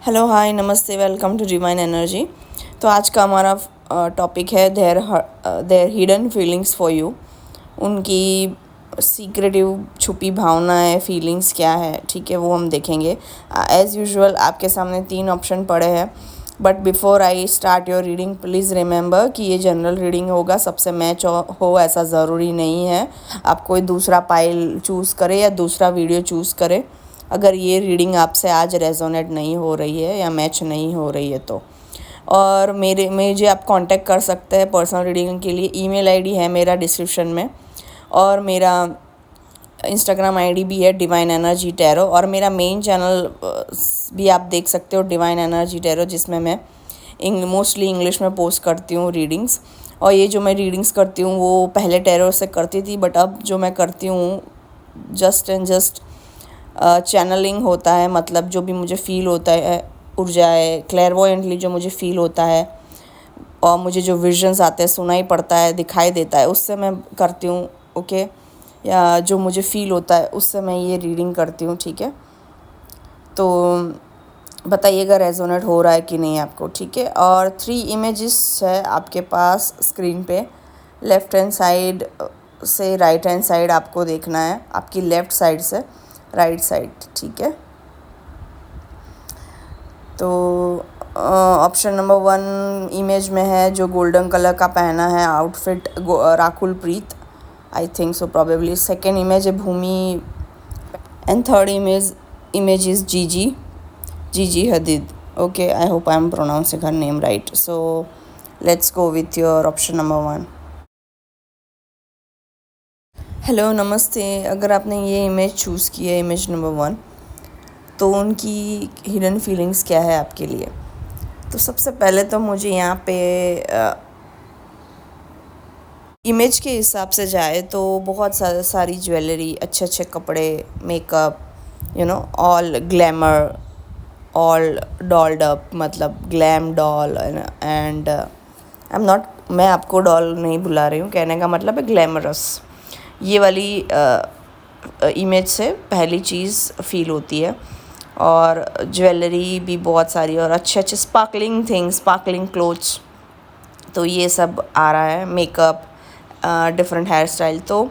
Hello hi नमस्ते welcome to divine energy. तो आज का हमारा टॉपिक है their hidden feelings for you. उनकी सीक्रेटिव छुपी भावनाएं फीलिंग्स क्या है, ठीक है, वो हम देखेंगे। एज़ यूजुअल आपके सामने 3 ऑप्शन पड़े हैं, but before I start your reading please remember कि ये जनरल रीडिंग होगा, सबसे मैच हो ऐसा ज़रूरी नहीं है। आप कोई दूसरा पाइल चूज़ करें या दूसरा वीडियो चूज़ करें अगर ये रीडिंग आपसे आज रेजोनेट नहीं हो रही है या मैच नहीं हो रही है तो। और मुझे आप कांटेक्ट कर सकते हैं पर्सनल रीडिंग के लिए। ईमेल आईडी है मेरा डिस्क्रिप्शन में, और मेरा इंस्टाग्राम आईडी भी है डिवाइन एनर्जी टैरो, और मेरा मेन चैनल भी आप देख सकते हो डिवाइन एनर्जी टैरो, जिसमें मैं मोस्टली इंग्लिश में पोस्ट करती हूँ रीडिंग्स। और ये जो मैं रीडिंग्स करती हूँ वो पहले टैरो से करती थी, बट अब जो मैं करती हूँ जस्ट चैनलिंग होता है, मतलब जो भी मुझे फ़ील होता है, ऊर्जाएं क्लैरवॉयेंटली जो मुझे फ़ील होता है और मुझे जो विजन्स आते हैं, सुनाई पड़ता है, दिखाई देता है, उससे मैं करती हूँ। ओके, या जो मुझे फ़ील होता है उससे मैं ये रीडिंग करती हूँ, ठीक है। तो बताइएगा रेजोनेट हो रहा है कि नहीं आपको, ठीक है। और 3 इमेजेस है आपके पास स्क्रीन पे। लेफ़्ट हैंड साइड से राइट हैंड साइड आपको देखना है, आपकी लेफ़्ट साइड से राइट साइड, ठीक है। तो ऑप्शन नंबर 1 इमेज में है जो गोल्डन कलर का पहना है outfit Rakul Preet, I think so probably. Second image है Bhumi, and third image is Gigi Hadid. Okay, I hope I am pronouncing her name right. So let's go with your option number 1। Hello नमस्ते। अगर आपने ये image choose की है, image number 1, तो उनकी hidden feelings क्या है आपके लिए। तो सबसे पहले तो मुझे यहाँ पे इमेज के हिसाब से जाए तो बहुत सारी ज्वेलरी, अच्छे अच्छे कपड़े, makeup, all glamour, all dolled up, मतलब glam doll. And I am not, मैं आपको डॉल नहीं बुला रही हूँ, कहने का मतलब है ग्लैमरस। ये वाली इमेज से पहली चीज़ फील होती है। और ज्वेलरी भी बहुत सारी और अच्छे अच्छे स्पार्कलिंग थिंग्स, स्पार्कलिंग क्लोथ्स, तो ये सब आ रहा है। Makeup, different hair style. तो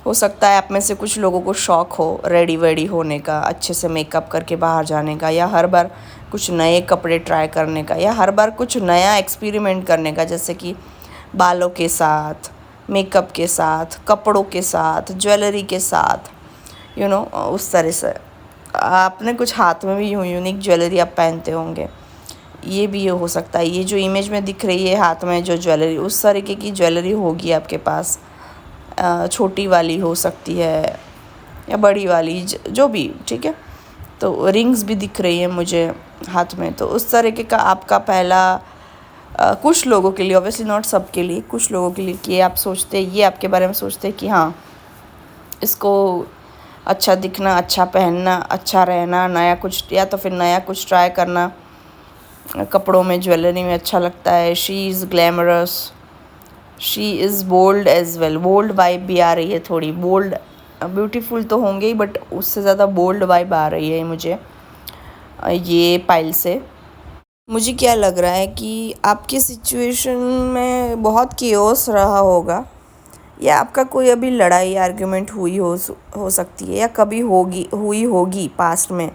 हो सकता है आप में से कुछ लोगों को शौक़ हो रेडी वेडी होने का, अच्छे से मेकअप करके बाहर जाने का, या हर बार कुछ नए कपड़े ट्राई करने का, या हर बार कुछ नया एक्सपेरिमेंट करने का, जैसे कि बालों के साथ, मेकअप के साथ, कपड़ों के साथ, ज्वेलरी के साथ, उस तरह से। आपने कुछ हाथ में भी यूनिक ज्वेलरी आप पहनते होंगे, ये भी हो सकता है। ये जो इमेज में दिख रही है हाथ में जो ज्वेलरी, उस तरीके की ज्वेलरी होगी आपके पास। छोटी वाली हो सकती है या बड़ी वाली, जो भी, ठीक है। तो रिंग्स भी दिख रही है मुझे हाथ में। तो उस तरीके का आपका पहला कुछ लोगों के लिए, ऑब्वियसली नॉट सब के लिए, कुछ लोगों के लिए, कि आप सोचते, ये आपके बारे में सोचते कि हाँ, इसको अच्छा दिखना, अच्छा पहनना, अच्छा रहना, नया कुछ, या तो फिर नया कुछ ट्राई करना कपड़ों में, ज्वेलरी में अच्छा लगता है। She is glamorous, she is bold as well. Bold vibe भी आ रही है थोड़ी। बोल्ड, ब्यूटीफुल तो होंगे ही, बट उससे ज़्यादा बोल्ड वाइब आ रही है मुझे ये पाइल से। मुझे क्या लग रहा है कि आपकी सिचुएशन में बहुत केओस रहा होगा, या आपका कोई अभी लड़ाई आर्ग्यूमेंट हो सकती है, या कभी हुई होगी पास्ट में,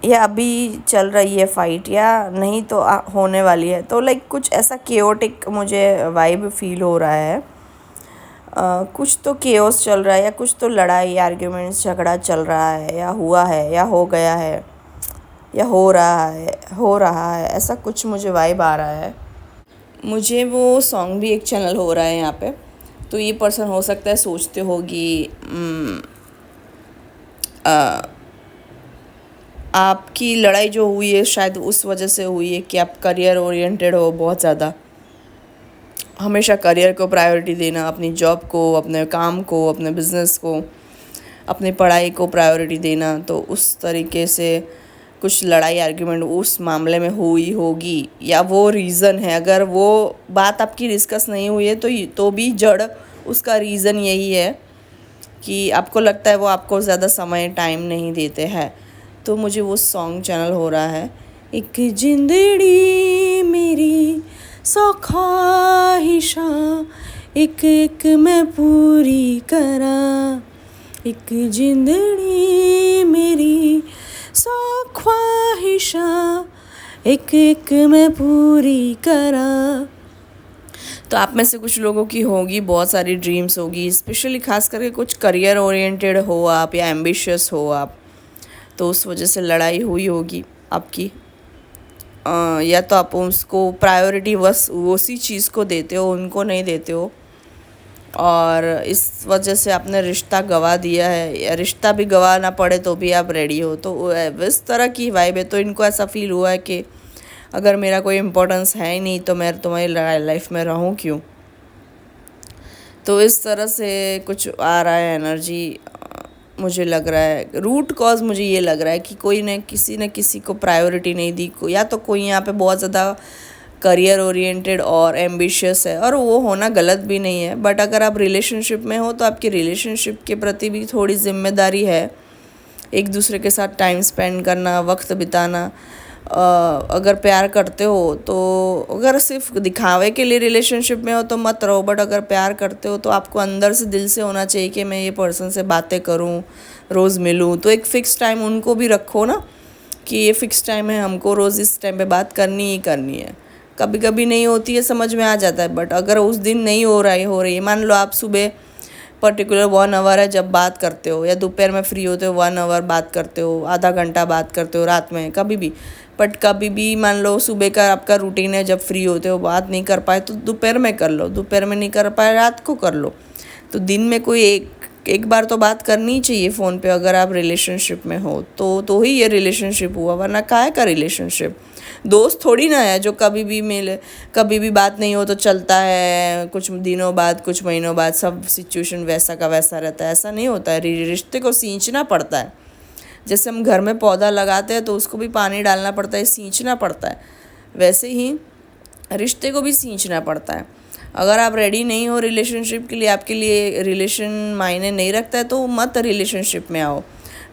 या अभी चल रही है फाइट, या नहीं तो होने वाली है। तो लाइक कुछ ऐसा केओटिक मुझे वाइब फील हो रहा है। कुछ तो केओस चल रहा है, या कुछ तो लड़ाई, आर्ग्यूमेंट्स, झगड़ा चल रहा है, या हुआ है, या हो गया है, या हो रहा है, ऐसा कुछ मुझे वाइब आ रहा है। मुझे वो सॉन्ग भी एक चैनल हो रहा है यहाँ पे। तो ये पर्सन हो सकता है सोचते होगी आपकी लड़ाई जो हुई है शायद उस वजह से हुई है कि आप करियर ओरिएंटेड हो बहुत ज़्यादा, हमेशा करियर को प्रायोरिटी देना, अपनी जॉब को, अपने काम को, अपने बिजनेस को, अपनी पढ़ाई को प्रायोरिटी देना। तो उस तरीके से कुछ लड़ाई आर्ग्यूमेंट उस मामले में हुई होगी, या वो रीज़न है। अगर वो बात आपकी डिस्कस नहीं हुई है तो भी जड़ उसका रीज़न यही है कि आपको लगता है वो आपको ज़्यादा समय टाइम नहीं देते हैं। तो मुझे वो सॉन्ग चैनल हो रहा है, एक जिंदड़ी मेरी सौ ख्वाहिशां एक एक मैं पूरी करा, एक जिंदड़ी मेरी सौ ख्वाहिशां एक एक मैं पूरी करा। तो आप में से कुछ लोगों की होगी बहुत सारी ड्रीम्स होगी, स्पेशली खास करके कुछ करियर ओरिएंटेड हो आप या एम्बिशियस हो आप, तो उस वजह से लड़ाई हुई होगी आपकी। या तो आप उसको प्रायोरिटी बस उसी चीज़ को देते हो, उनको नहीं देते हो, और इस वजह से आपने रिश्ता गंवा दिया है, या रिश्ता भी गंवाना पड़े तो भी आप रेडी हो। तो इस तरह की वाइब है। तो इनको ऐसा फील हुआ है कि अगर मेरा कोई इम्पोर्टेंस है ही नहीं तो मैं तुम्हारी लाइफ में रहूं क्यों। तो इस तरह से कुछ आ रहा है एनर्जी, मुझे लग रहा है रूट कॉज मुझे ये लग रहा है कि कोई ने किसी को प्रायोरिटी नहीं दी, या तो कोई यहाँ पे बहुत ज़्यादा करियर ओरिएंटेड और एम्बिशियस है, और वो होना गलत भी नहीं है, बट अगर आप रिलेशनशिप में हो तो आपकी रिलेशनशिप के प्रति भी थोड़ी जिम्मेदारी है, एक दूसरे के साथ टाइम स्पेंड करना, वक्त बिताना। अगर प्यार करते हो तो, अगर सिर्फ दिखावे के लिए रिलेशनशिप में हो तो मत रहो, बट अगर प्यार करते हो तो आपको अंदर से दिल से होना चाहिए कि मैं ये पर्सन से बातें करूं, रोज़ मिलूं। तो एक फ़िक्स टाइम उनको भी रखो ना, कि ये फ़िक्स टाइम है, हमको रोज़ इस टाइम पे बात करनी ही करनी है। कभी कभी नहीं होती है, समझ में आ जाता है, बट अगर उस दिन नहीं हो रही है, मान लो आप सुबह पर्टिकुलर 1 आवर है जब बात करते हो, या दोपहर में फ्री होते हो 1 आवर बात करते हो, आधा घंटा बात करते हो रात में, कभी भी। बट कभी भी मान लो सुबह का आपका रूटीन है, जब फ्री होते हो बात नहीं कर पाए तो दोपहर में कर लो, दोपहर में नहीं कर पाए रात को कर लो। तो दिन में कोई एक बार तो बात करनी ही चाहिए फ़ोन पे, अगर आप रिलेशनशिप में हो तो ही ये रिलेशनशिप हुआ, वरना काहे का रिलेशनशिप। दोस्त थोड़ी ना है जो कभी भी मिले, कभी भी बात नहीं हो तो चलता है, कुछ दिनों बाद कुछ महीनों बाद सब सिचुएशन वैसा का वैसा रहता है, ऐसा नहीं होता है। रिश्ते को सींचना पड़ता है। जैसे हम घर में पौधा लगाते हैं तो उसको भी पानी डालना पड़ता है, सींचना पड़ता है, वैसे ही रिश्ते को भी सींचना पड़ता है। अगर आप रेडी नहीं हो रिलेशनशिप के लिए, आपके लिए रिलेशन मायने नहीं रखता है तो मत रिलेशनशिप में आओ।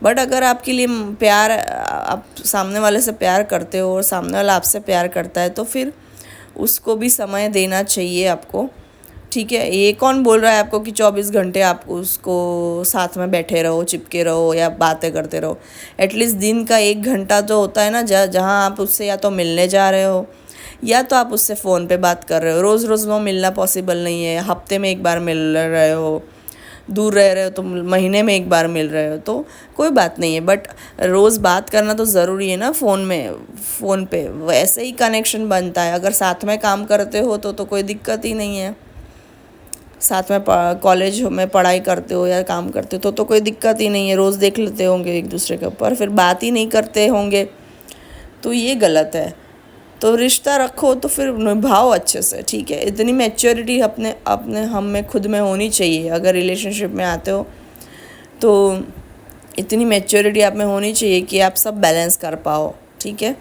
बट अगर आपके लिए प्यार, आप सामने वाले से प्यार करते हो और सामने वाला आपसे प्यार करता है तो फिर उसको भी समय देना चाहिए आपको, ठीक है। ये कौन बोल रहा है आपको कि 24 घंटे आप उसको साथ में बैठे रहो, चिपके रहो या बातें करते रहो। एटलीस्ट दिन का 1 घंटा जो होता है ना, जहाँ आप उससे या तो मिलने जा रहे हो या तो आप उससे फ़ोन पे बात कर रहे हो। रोज़ रोज़ वो मिलना पॉसिबल नहीं है, हफ्ते में 1 बार मिल रहे हो, दूर रह रहे हो तो महीने में 1 बार मिल रहे हो तो कोई बात नहीं है, बट रोज़ बात करना तो ज़रूरी है ना। फ़ोन पे वैसे ही कनेक्शन बनता है। अगर साथ में काम करते हो तो कोई दिक्कत ही नहीं है, साथ में कॉलेज में पढ़ाई करते हो या काम करते हो तो कोई दिक्कत ही नहीं है, रोज़ देख लेते होंगे एक दूसरे के ऊपर, फिर बात ही नहीं करते होंगे तो ये गलत है। तो रिश्ता रखो तो फिर निभाओ अच्छे से, ठीक है। इतनी मैच्योरिटी अपने हम में खुद में होनी चाहिए। अगर रिलेशनशिप में आते हो तो इतनी मैच्योरिटी आप में होनी चाहिए कि आप सब बैलेंस कर पाओ, ठीक है।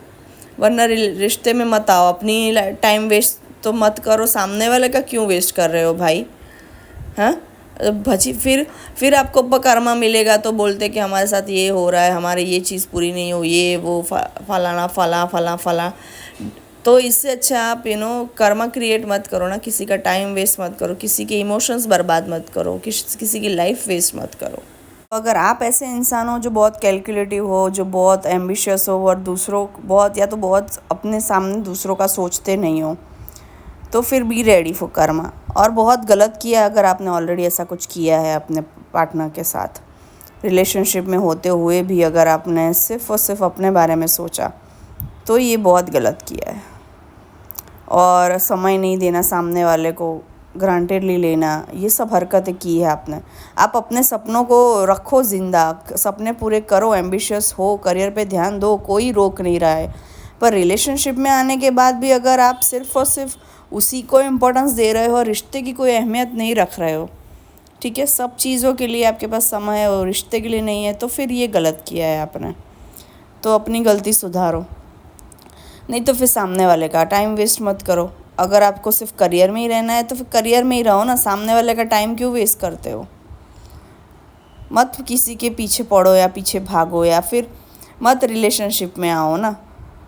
वरना रिश्ते में मत आओ, अपनी टाइम वेस्ट तो मत करो, सामने वाले का क्यों वेस्ट कर रहे हो भाई, हाँ। भजी फिर आपको कर्मा मिलेगा तो बोलते कि हमारे साथ ये हो रहा है, हमारी ये चीज़ पूरी नहीं हो, ये वो फलाना फला फला फला। तो इससे अच्छा आप कर्मा क्रिएट मत करो ना, किसी का टाइम वेस्ट मत करो, किसी के इमोशंस बर्बाद मत करो, किसी की लाइफ वेस्ट मत करो। अगर आप ऐसे इंसान हो जो बहुत कैलकुलेटिव हो, जो बहुत एम्बिशियस हो और दूसरों बहुत अपने सामने दूसरों का सोचते नहीं हो, तो फिर बी रेडी फॉर कर्मा। और बहुत गलत किया अगर आपने ऑलरेडी ऐसा कुछ किया है अपने पार्टनर के साथ। रिलेशनशिप में होते हुए भी अगर आपने सिर्फ़ और सिर्फ अपने बारे में सोचा तो ये बहुत गलत किया है। और समय नहीं देना, सामने वाले को ग्रांटेडली लेना, ये सब हरकतें की है आपने। आप अपने सपनों को रखो ज़िंदा, सपने पूरे करो, एम्बिशियस हो, करियर पे ध्यान दो, कोई रोक नहीं रहा है। पर रिलेशनशिप में आने के बाद भी अगर आप सिर्फ़ और सिर्फ उसी को इम्पोर्टेंस दे रहे हो और रिश्ते की कोई अहमियत नहीं रख रहे हो, ठीक है, सब चीज़ों के लिए आपके पास समय है और रिश्ते के लिए नहीं है, तो फिर ये गलत किया है आपने। तो अपनी गलती सुधारो, नहीं तो फिर सामने वाले का टाइम वेस्ट मत करो। अगर आपको सिर्फ करियर में ही रहना है तो फिर करियर में ही रहो ना, सामने वाले का टाइम क्यों वेस्ट करते हो। मत किसी के पीछे पड़ो या पीछे भागो, या फिर मत रिलेशनशिप में आओ ना।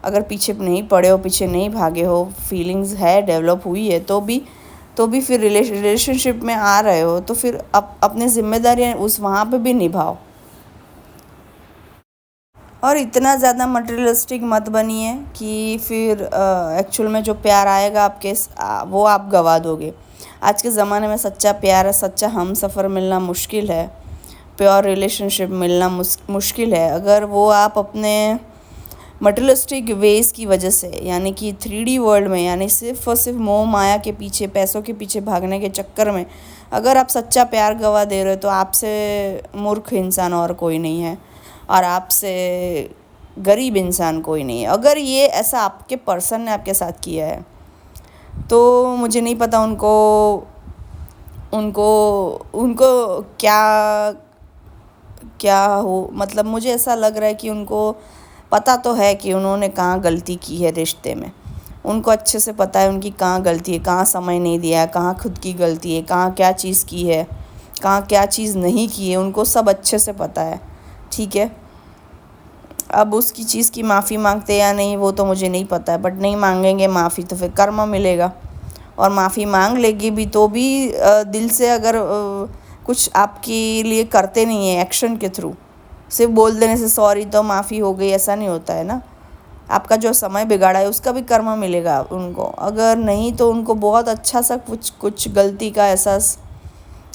अगर पीछे नहीं पड़े हो, पीछे नहीं भागे हो, फीलिंग्स है, डेवलप हुई है, तो भी फिर रिलेशनशिप में आ रहे हो तो फिर अपनी जिम्मेदारियाँ उस वहाँ पे भी निभाओ। और इतना ज़्यादा मटेरियलिस्टिक मत बनिए कि फिर एक्चुअल में जो प्यार आएगा आपके वो आप गवा दोगे। आज के ज़माने में सच्चा प्यार, सच्चा हम सफ़र मिलना मुश्किल है, प्योर रिलेशनशिप मिलना मुश्किल है। अगर वो आप अपने मटेरियलिस्टिक वेज की वजह से, यानी कि 3D वर्ल्ड में, यानी सिर्फ और सिर्फ मोह माया के पीछे, पैसों के पीछे भागने के चक्कर में अगर आप सच्चा प्यार गवा दे रहे हो तो आपसे मूर्ख इंसान और कोई नहीं है, और आपसे गरीब इंसान कोई नहीं है। अगर ये ऐसा आपके पर्सन ने आपके साथ किया है तो मुझे नहीं पता उनको उनको उनको क्या क्या हो, मतलब मुझे ऐसा लग रहा है कि उनको पता तो है कि उन्होंने कहाँ गलती की है रिश्ते में। उनको अच्छे से पता है उनकी कहाँ गलती है, कहाँ समय नहीं दिया है, कहाँ खुद की गलती है, कहाँ क्या चीज़ की है, कहाँ क्या चीज़ नहीं की है, उनको सब अच्छे से पता है। ठीक है, अब उसकी चीज़ की माफ़ी मांगते या नहीं वो तो मुझे नहीं पता है, बट नहीं मांगेंगे माफ़ी तो फिर कर्म मिलेगा। और माफ़ी मांग लेगी भी तो भी दिल से अगर कुछ आपके लिए करते नहीं है एक्शन के थ्रू, सिर्फ बोल देने से सॉरी तो माफ़ी हो गई, ऐसा नहीं होता है ना। आपका जो समय बिगाड़ा है उसका भी कर्म मिलेगा उनको। अगर नहीं तो उनको बहुत अच्छा सा कुछ गलती का एहसास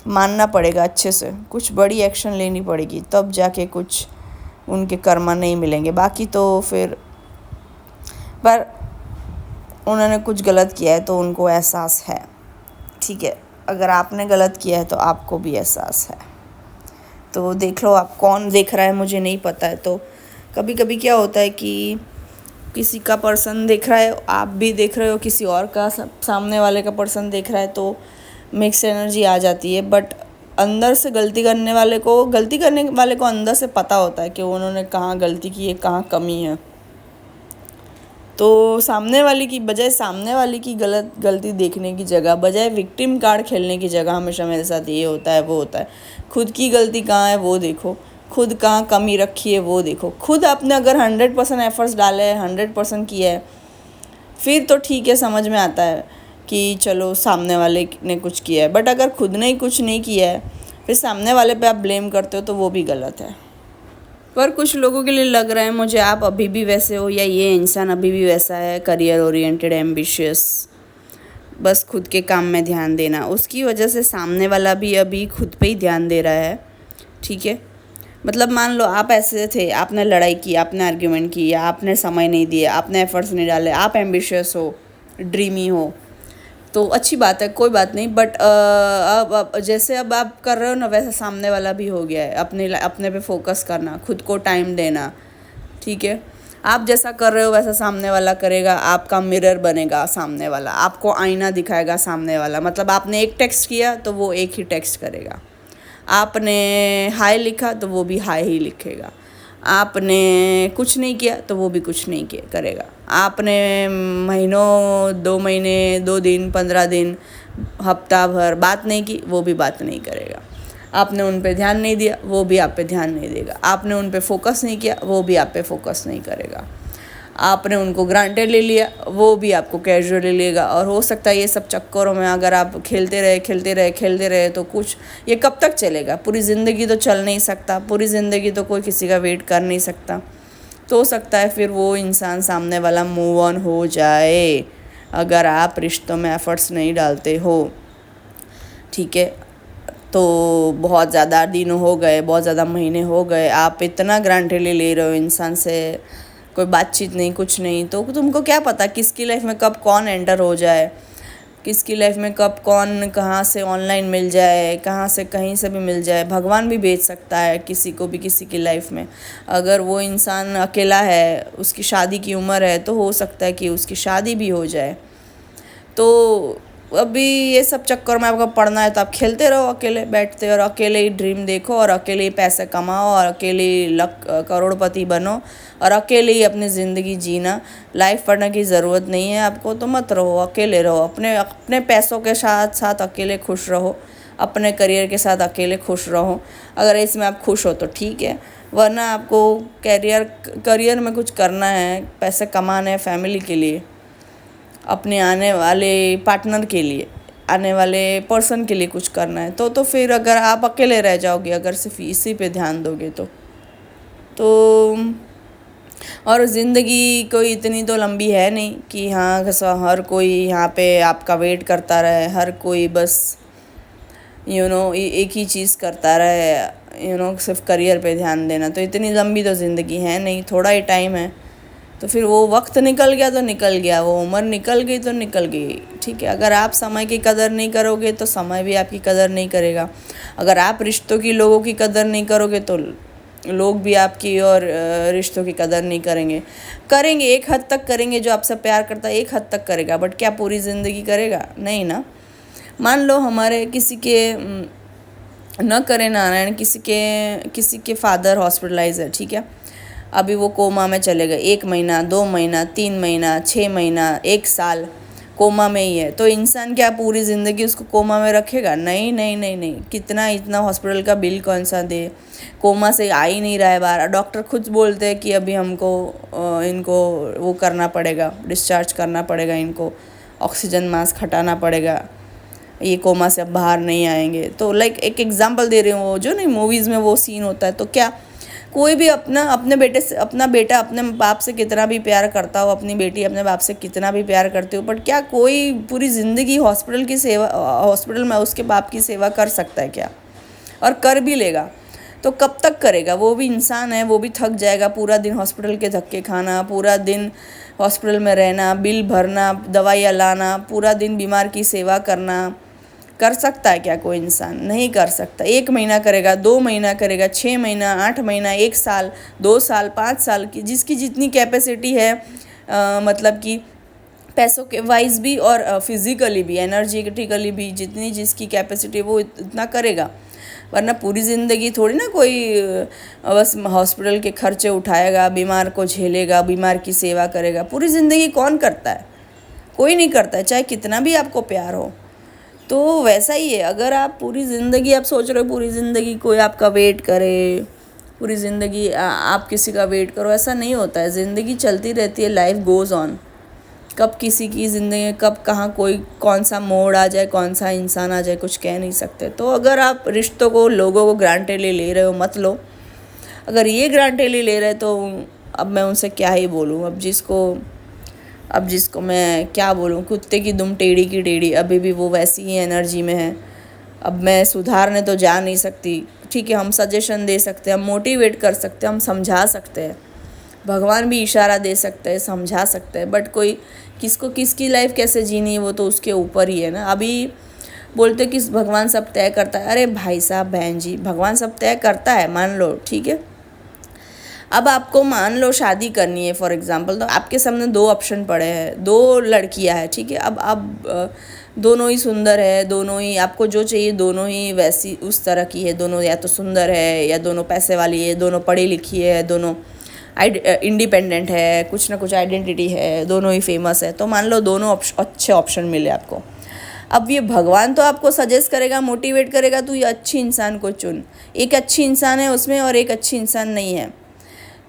मानना पड़ेगा, अच्छे से कुछ बड़ी एक्शन लेनी पड़ेगी, तब जाके कुछ उनके कर्म नहीं मिलेंगे। बाकी तो फिर पर उन्होंने कुछ गलत किया है तो उनको एहसास है। ठीक है, अगर आपने गलत किया है तो आपको भी एहसास है। तो देख लो, आप कौन देख रहा है मुझे नहीं पता है। तो कभी कभी क्या होता है कि किसी का पर्सन देख रहा है, आप भी देख रहे हो, किसी और का सामने वाले का पर्सन देख रहा है, तो मिक्स एनर्जी आ जाती है। बट अंदर से गलती करने वाले को अंदर से पता होता है कि उन्होंने कहाँ गलती की है, कहाँ कमी है। तो सामने वाले की गलती देखने की जगह, बजाय विक्टिम कार्ड खेलने की जगह, हमेशा मेरे साथ ये होता है वो होता है, खुद की गलती कहाँ है वो देखो, खुद कहाँ कमी रखी है वो देखो। खुद आपने अगर 100% एफर्ट्स डाले हैं, 100% किया है, फिर तो ठीक है, समझ में आता है कि चलो सामने वाले ने कुछ किया है। बट अगर खुद ने ही कुछ नहीं किया है फिर सामने वाले पे आप ब्लेम करते हो तो वो भी गलत है। पर कुछ लोगों के लिए लग रहा है मुझे आप अभी भी वैसे हो, या ये इंसान अभी भी वैसा है, करियर ओरिएंटेड, एम्बिशियस, बस खुद के काम में ध्यान देना, उसकी वजह से सामने वाला भी अभी खुद पे ही ध्यान दे रहा है। ठीक है, मतलब मान लो आप ऐसे थे, आपने लड़ाई की, आपने आर्ग्यूमेंट की, या आपने समय नहीं दिया, आपने एफर्ट्स नहीं डाले, आप एम्बिशियस हो, ड्रीमी हो, तो अच्छी बात है, कोई बात नहीं। बट अब जैसे अब आप कर रहे हो ना, वैसे सामने वाला भी हो गया है। अपने पे फोकस करना, खुद को टाइम देना। ठीक है, आप जैसा कर रहे हो वैसा सामने वाला करेगा, आपका मिरर बनेगा सामने वाला, आपको आईना दिखाएगा सामने वाला। मतलब आपने एक टेक्स्ट किया तो वो एक ही टेक्स्ट करेगा, आपने हाय लिखा तो वो भी हाय ही लिखेगा, आपने कुछ नहीं किया तो वो भी कुछ नहीं किया करेगा, आपने महीनों, 2 महीने, 2 दिन, 15 दिन, हफ्ता भर बात नहीं की, वो भी बात नहीं करेगा। आपने उन पे ध्यान नहीं दिया, वो भी आप पे ध्यान नहीं देगा। आपने उन पे फोकस नहीं किया, वो भी आप पे फोकस नहीं करेगा। आपने उनको ग्रांटेड ले लिया, वो भी आपको कैजुअली लेगा। और हो सकता है ये सब चक्करों में अगर आप खेलते रहे तो कुछ, ये कब तक चलेगा? पूरी ज़िंदगी तो चल नहीं सकता, पूरी ज़िंदगी तो कोई किसी का वेट कर नहीं सकता। तो हो सकता है फिर वो इंसान सामने वाला मूव ऑन हो जाए, अगर आप रिश्तों में एफर्ट्स नहीं डालते हो। ठीक है, तो बहुत ज़्यादा दिन हो गए, बहुत ज़्यादा महीने हो गए, आप इतना ग्रांटेडली ले रहे हो इंसान से, कोई बातचीत नहीं, कुछ नहीं, तो तुमको क्या पता किसकी लाइफ में कब कौन एंटर हो जाए, किसकी लाइफ में कब कौन कहाँ से ऑनलाइन मिल जाए, कहाँ से कहीं से भी मिल जाए। भगवान भी भेज सकता है किसी को भी किसी की लाइफ में। अगर वो इंसान अकेला है, उसकी शादी की उम्र है, तो हो सकता है कि उसकी शादी भी हो जाए। तो अभी ये सब चक्कर में आपको पढ़ना है तो आप खेलते रहो, अकेले बैठते और अकेले ही ड्रीम देखो, और अकेले ही पैसे कमाओ, और अकेले ही करोड़पति बनो, और अकेले ही अपनी ज़िंदगी जीना। लाइफ पढ़ने की ज़रूरत नहीं है आपको, तो मत रहो, अकेले रहो, अपने पैसों के साथ साथ अकेले खुश रहो, अपने करियर के साथ अकेले खुश रहो। अगर इसमें आप खुश हो तो ठीक है, वरना आपको करियर में कुछ करना है, पैसे कमाने हैं फैमिली के लिए, अपने आने वाले पार्टनर के लिए, आने वाले पर्सन के लिए कुछ करना है, तो फिर अगर आप अकेले रह जाओगे, अगर सिर्फ इसी पे ध्यान दोगे तो और ज़िंदगी कोई इतनी तो लंबी है नहीं कि हाँ हर कोई यहाँ पे आपका वेट करता रहे, हर कोई बस एक ही चीज़ करता रहे, सिर्फ करियर पे ध्यान देना। तो इतनी लंबी तो ज़िंदगी है नहीं, थोड़ा ही टाइम है। तो फिर वो वक्त निकल गया तो निकल गया, वो उम्र निकल गई तो निकल गई, ठीक है। अगर आप समय की कदर नहीं करोगे तो समय भी आपकी कदर नहीं करेगा। अगर आप रिश्तों की, लोगों की कदर नहीं करोगे तो लोग भी आपकी और रिश्तों की कदर नहीं करेंगे एक हद तक करेंगे। जो आपसे प्यार करता है एक हद तक करेगा, बट क्या पूरी ज़िंदगी करेगा? नहीं ना। मान लो हमारे किसी के न करे नारायण, किसी के फादर हॉस्पिटलाइज है, ठीक है। अभी वो कोमा में चले गए, 1 महीना, 2 महीना, 3 महीना, 6 महीना, 1 साल कोमा में ही है, तो इंसान क्या पूरी ज़िंदगी उसको कोमा में रखेगा? नहीं नहीं नहीं नहीं। कितना इतना हॉस्पिटल का बिल कौन सा दे, कोमा से आ ही नहीं रहा है बाहर। डॉक्टर खुद बोलते हैं कि अभी हमको इनको वो करना पड़ेगा, डिस्चार्ज करना पड़ेगा, इनको ऑक्सीजन मास्क हटाना पड़ेगा, ये कोमा से अब बाहर नहीं आएंगे। तो लाइक एक एग्जांपल दे रही हूँ, वो जो नहीं मूवीज़ में वो सीन होता है। तो क्या कोई भी अपने बेटा अपने बाप से कितना भी प्यार करता हो, अपनी बेटी अपने बाप से कितना भी प्यार करती हो, बट क्या कोई पूरी ज़िंदगी हॉस्पिटल में उसके बाप की सेवा कर सकता है क्या? और कर भी लेगा तो कब तक करेगा? वो भी इंसान है, वो भी थक जाएगा। पूरा दिन हॉस्पिटल के धक्के खाना, पूरा दिन हॉस्पिटल में रहना, बिल भरना, दवाइयाँ लाना, पूरा दिन बीमार की सेवा करना, कर सकता है क्या कोई इंसान? नहीं कर सकता। 1 महीना करेगा, 2 महीना करेगा, 6 महीना, 8 महीना, 1 साल, 2 साल, 5 साल की जिसकी जितनी कैपेसिटी है, मतलब कि पैसों के वाइज भी और फिज़िकली भी, एनर्जेटिकली भी, जितनी जिसकी कैपेसिटी वो इतना करेगा। वरना पूरी ज़िंदगी थोड़ी ना कोई बस हॉस्पिटल के खर्चे उठाएगा, बीमार को झेलेगा, बीमार की सेवा करेगा। पूरी ज़िंदगी कौन करता है? कोई नहीं करता है, चाहे कितना भी आपको प्यार हो। तो वैसा ही है, अगर आप पूरी ज़िंदगी आप सोच रहे हो पूरी ज़िंदगी कोई आपका वेट करे, पूरी ज़िंदगी आप किसी का वेट करो, ऐसा नहीं होता है। ज़िंदगी चलती रहती है, लाइफ गोज़ ऑन। कब किसी की ज़िंदगी में कब कहाँ कोई कौन सा मोड़ आ जाए, कौन सा इंसान आ जाए, कुछ कह नहीं सकते। तो अगर आप रिश्तों को, लोगों को ग्रांटेडली ले रहे हो, मत लो। अगर ये ग्रांटेडली ले रहे तो अब मैं उनसे क्या ही बोलूँ। अब जिसको मैं क्या बोलूँ, कुत्ते की दुम टेढ़ी की टेढ़ी, अभी भी वो वैसी ही एनर्जी में है। अब मैं सुधारने तो जा नहीं सकती, ठीक है। हम सजेशन दे सकते हैं, हम मोटिवेट कर सकते हैं, हम समझा सकते हैं, भगवान भी इशारा दे सकते हैं, समझा सकते हैं, बट कोई किसकी लाइफ कैसे जीनी है वो तो उसके ऊपर ही है ना। अभी बोलते कि भगवान सब तय करता है। अरे भाई साहब, बहन जी, भगवान सब तय करता है, मान लो, ठीक है। अब आपको मान लो शादी करनी है फॉर एग्जांपल, तो आपके सामने 2 ऑप्शन पड़े हैं, 2 लड़कियां हैं, ठीक है। अब दोनों ही सुंदर है, दोनों ही आपको जो चाहिए, दोनों ही वैसी उस तरह की है। दोनों या तो सुंदर है, या दोनों पैसे वाली है, दोनों पढ़ी लिखी है, दोनों इंडिपेंडेंट है, कुछ ना कुछ आइडेंटिटी है, दोनों ही फेमस है। तो मान लो दोनों अच्छे ऑप्शन मिले आपको। अब ये भगवान तो आपको सजेस्ट करेगा, मोटिवेट करेगा, तो ये अच्छी इंसान को चुन। एक अच्छी इंसान है उसमें और एक अच्छी इंसान नहीं है,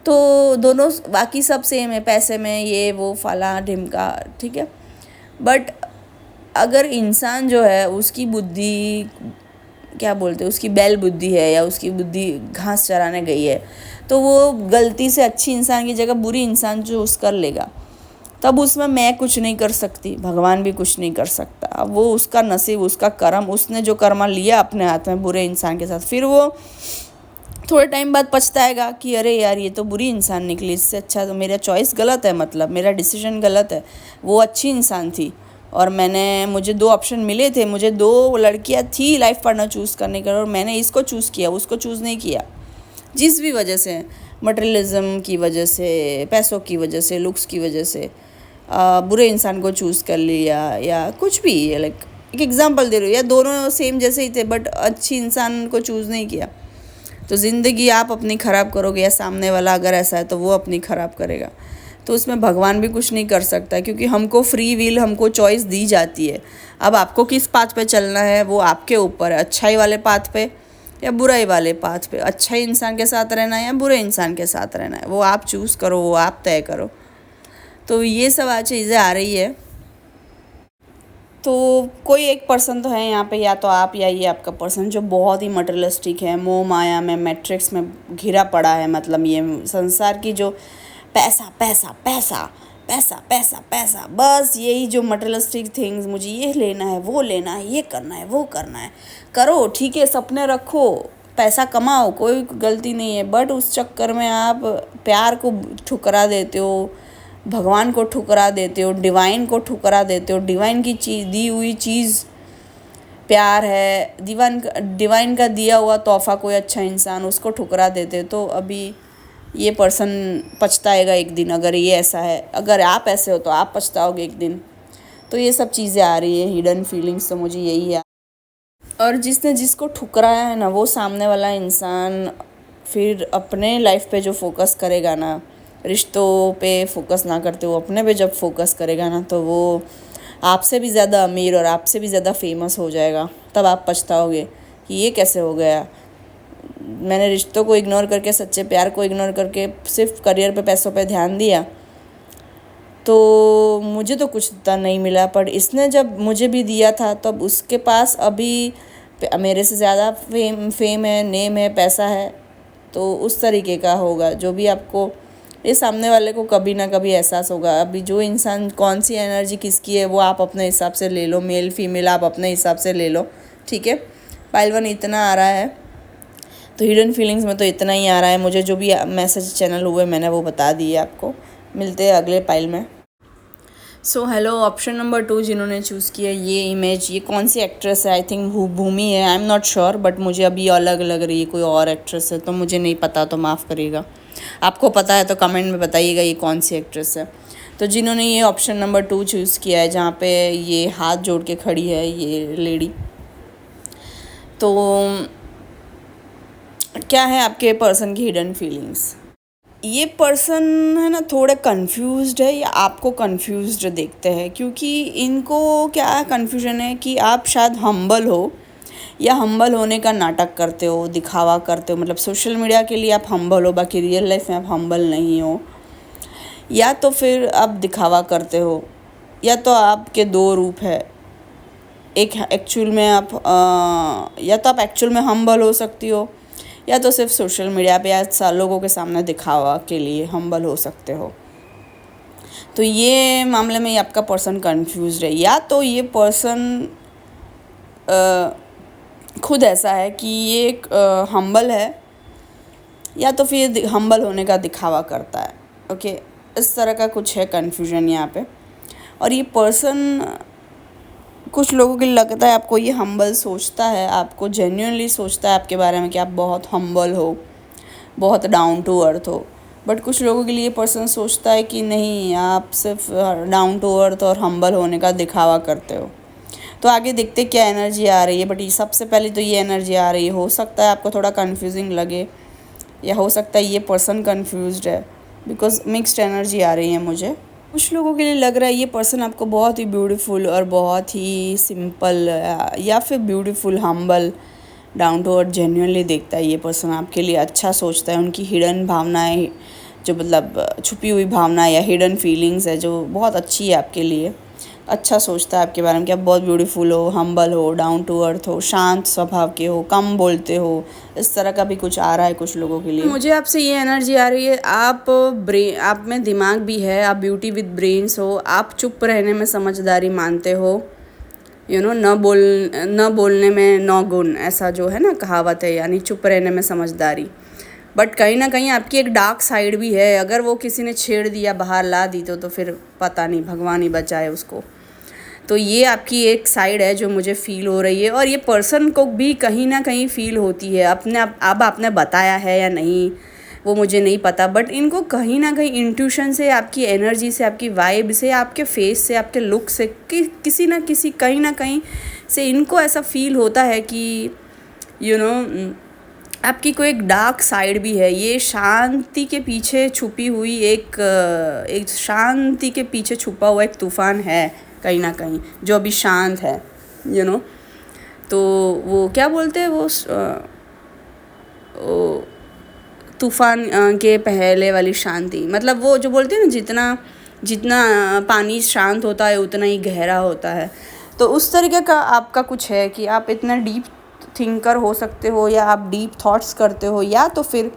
तो दोनों बाकी सब सेम है, पैसे में ये वो फला ढिमका, ठीक है। बट अगर इंसान जो है उसकी बुद्धि क्या बोलते हैं, उसकी बैल बुद्धि है, या उसकी बुद्धि घास चराने गई है, तो वो गलती से अच्छी इंसान की जगह बुरी इंसान चूज कर लेगा। तब उसमें मैं कुछ नहीं कर सकती, भगवान भी कुछ नहीं कर सकता। अब वो उसका नसीब, उसका कर्म, उसने जो कर्मा लिया अपने हाथ में बुरे इंसान के साथ, फिर वो थोड़े टाइम बाद पछताएगा कि अरे यार ये तो बुरी इंसान निकली, इससे अच्छा तो मेरा चॉइस गलत है, मतलब मेरा डिसीजन गलत है। वो अच्छी इंसान थी और मुझे 2 ऑप्शन मिले थे, मुझे 2 लड़कियां थी लाइफ पार्टनर चूज़ करने के, और मैंने इसको चूज़ किया, उसको चूज़ नहीं किया। जिस भी वजह से, मटेरियलिज्म की वजह से, पैसों की वजह से, लुक्स की वजह से बुरे इंसान को चूज़ कर लिया, या कुछ भी, लाइक एक एग्जांपल दे रही हूँ, या दोनों सेम जैसे ही थे बट अच्छी इंसान को चूज़ नहीं किया। तो ज़िंदगी आप अपनी ख़राब करोगे, या सामने वाला अगर ऐसा है तो वो अपनी ख़राब करेगा। तो उसमें भगवान भी कुछ नहीं कर सकता, क्योंकि हमको फ्री विल, हमको चॉइस दी जाती है। अब आपको किस पाथ पे चलना है वो आपके ऊपर है, अच्छाई वाले पाथ पे या बुराई वाले पाथ पे, अच्छा इंसान के साथ रहना है या बुरे इंसान के साथ रहना है, वो आप चूज़ करो, वो आप तय करो। तो ये सब आज चीज़ें आ रही है। तो कोई एक पर्सन तो है यहाँ पे, या तो आप या ये आपका पर्सन, जो बहुत ही मटेरियलिस्टिक है, मोह माया में, मैट्रिक्स में घिरा पड़ा है। मतलब ये संसार की जो पैसा पैसा पैसा पैसा पैसा पैसा, बस यही जो मटेरियलिस्टिक थिंग्स, मुझे ये लेना है, वो लेना है, ये करना है, वो करना है, करो ठीक है, सपने रखो, पैसा कमाओ, कोई गलती नहीं है। बट उस चक्कर में आप प्यार को ठुकरा देते हो, भगवान को ठुकरा देते हो, डिवाइन को ठुकरा देते हो। डिवाइन की चीज़, दी हुई चीज़ प्यार है, डिवाइन का दिया हुआ तोहफा कोई अच्छा इंसान, उसको ठुकरा देते। तो अभी ये पर्सन पछताएगा एक दिन, अगर ये ऐसा है, अगर आप ऐसे हो तो आप पछताओगे एक दिन। तो ये सब चीज़ें आ रही है, हिडन फीलिंग्स, तो मुझे यही है। और जिसने जिसको ठुकराया है ना, वो सामने वाला इंसान फिर अपने लाइफ पे जो फोकस करेगा ना, रिश्तों पे फोकस ना करते वो अपने पे जब फोकस करेगा ना, तो वो आपसे भी ज़्यादा अमीर और आपसे भी ज़्यादा फेमस हो जाएगा। तब आप पछताओगे कि ये कैसे हो गया, मैंने रिश्तों को इग्नोर करके, सच्चे प्यार को इग्नोर करके सिर्फ करियर पे, पैसों पे ध्यान दिया, तो मुझे तो कुछ इतना नहीं मिला। पर इसने जब मुझे भी दिया था, तब उसके पास अभी मेरे से ज़्यादा फेम है, नेम है, पैसा है। तो उस तरीके का होगा जो भी आपको, ये सामने वाले को कभी ना कभी एहसास होगा। अभी जो इंसान, कौन सी एनर्जी किसकी है, वो आप अपने हिसाब से ले लो, मेल फीमेल आप अपने हिसाब से ले लो, ठीक है। पाइल 1 इतना आ रहा है, तो हिडन फीलिंग्स में तो इतना ही आ रहा है मुझे। जो भी मैसेज चैनल हुए मैंने वो बता दिए आपको। मिलते हैं अगले पाइल में। सो हेलो, ऑप्शन नंबर 2 जिन्होंने चूज़ किया ये इमेज, ये कौन सी एक्ट्रेस है? आई थिंक भूमि है, आई एम नॉट श्योर, बट मुझे अभी अलग लग रही है, कोई और एक्ट्रेस है, तो मुझे नहीं पता, तो माफ़ करिएगा। आपको पता है तो कमेंट में बताइएगा ये कौन सी एक्ट्रेस है। तो जिन्होंने ये ऑप्शन नंबर 2 चूज़ किया है, जहाँ पे ये हाथ जोड़ के खड़ी है ये लेडी, तो क्या है आपके पर्सन की हिडन फीलिंग्स? ये पर्सन है ना, थोड़े कंफ्यूज्ड है, या आपको कंफ्यूज्ड देखते हैं, क्योंकि इनको क्या कन्फ्यूजन है कि आप शायद हम्बल हो, या हम्बल होने का नाटक करते हो, दिखावा करते हो। मतलब सोशल मीडिया के लिए आप हम्बल हो, बाकी रियल लाइफ में आप हम्बल नहीं हो, या तो फिर आप दिखावा करते हो, या तो आपके 2 रूप है। एक एक्चुअल में आप या तो आप एक्चुअल में हम्बल हो सकती हो, या तो सिर्फ सोशल मीडिया पे या लोगों के सामने दिखावा के लिए हम्बल हो सकते हो। तो ये मामले में आपका पर्सन कंफ्यूज्ड है, या तो ये पर्सन खुद ऐसा है कि ये एक हम्बल है, या तो फिर हम्बल होने का दिखावा करता है। ओके, इस तरह का कुछ है कन्फ्यूजन यहाँ पे। और ये पर्सन, कुछ लोगों के लिए लगता है आपको ये हम्बल सोचता है, आपको जेन्युइनली सोचता है आपके बारे में कि आप बहुत हम्बल हो, बहुत डाउन टू अर्थ हो। बट कुछ लोगों के लिए पर्सन सोचता है कि नहीं, आप सिर्फ डाउन टू अर्थ और हम्बल होने का दिखावा करते हो। तो आगे देखते क्या एनर्जी आ रही है। बट ये सबसे पहले तो ये एनर्जी आ रही है, हो सकता है आपको थोड़ा कन्फ्यूजिंग लगे, या हो सकता है ये पर्सन कन्फ्यूज्ड है, बिकॉज मिक्स्ड एनर्जी आ रही है मुझे। कुछ लोगों के लिए लग रहा है ये पर्सन आपको बहुत ही ब्यूटीफुल और बहुत ही सिंपल, या फिर beautiful, humble, down to earth genuinely देखता है। ये पर्सन आपके लिए अच्छा सोचता है, उनकी हिडन भावनाएं, जो मतलब छुपी हुई भावना या हिडन फीलिंग्स है, जो बहुत अच्छी है आपके लिए, अच्छा सोचता है आपके बारे में कि आप बहुत ब्यूटीफुल हो, हम्बल हो, डाउन टू अर्थ हो, शांत स्वभाव के हो, कम बोलते हो। इस तरह का भी कुछ आ रहा है कुछ लोगों के लिए। मुझे आपसे ये एनर्जी आ रही है, आप में दिमाग भी है, आप ब्यूटी विद ब्रेन्स हो, आप चुप रहने में समझदारी मानते हो, न बोलने में 9 गुण, ऐसा जो है ना कहावत है, यानी चुप रहने में समझदारी। बट कहीं ना कहीं आपकी एक डार्क साइड भी है, अगर वो किसी ने छेड़ दिया, बाहर ला दी, तो फिर पता नहीं, भगवान ही बचाए उसको। तो ये आपकी एक साइड है जो मुझे फ़ील हो रही है, और ये पर्सन को भी कहीं ना कहीं फ़ील होती है। अब आपने बताया है या नहीं वो मुझे नहीं पता, बट इनको कहीं ना कहीं इंट्यूशन से, आपकी एनर्जी से, आपकी वाइब से, आपके फेस से, आपके लुक से, किसी ना किसी, कहीं ना कहीं से इनको ऐसा फ़ील होता है कि आपकी कोई एक डार्क साइड भी है। ये शांति के पीछे छुपी हुई एक शांति के पीछे छुपा हुआ एक तूफ़ान है कहीं ना कहीं, जो अभी शांत है। तो वो क्या बोलते हैं, वो तूफान के पहले वाली शांति, मतलब वो जो बोलते हैं ना, जितना जितना पानी शांत होता है उतना ही गहरा होता है। तो उस तरीके का आपका कुछ है कि आप इतना डीप थिंकर हो सकते हो, या आप डीप थॉट्स करते हो, या तो फिर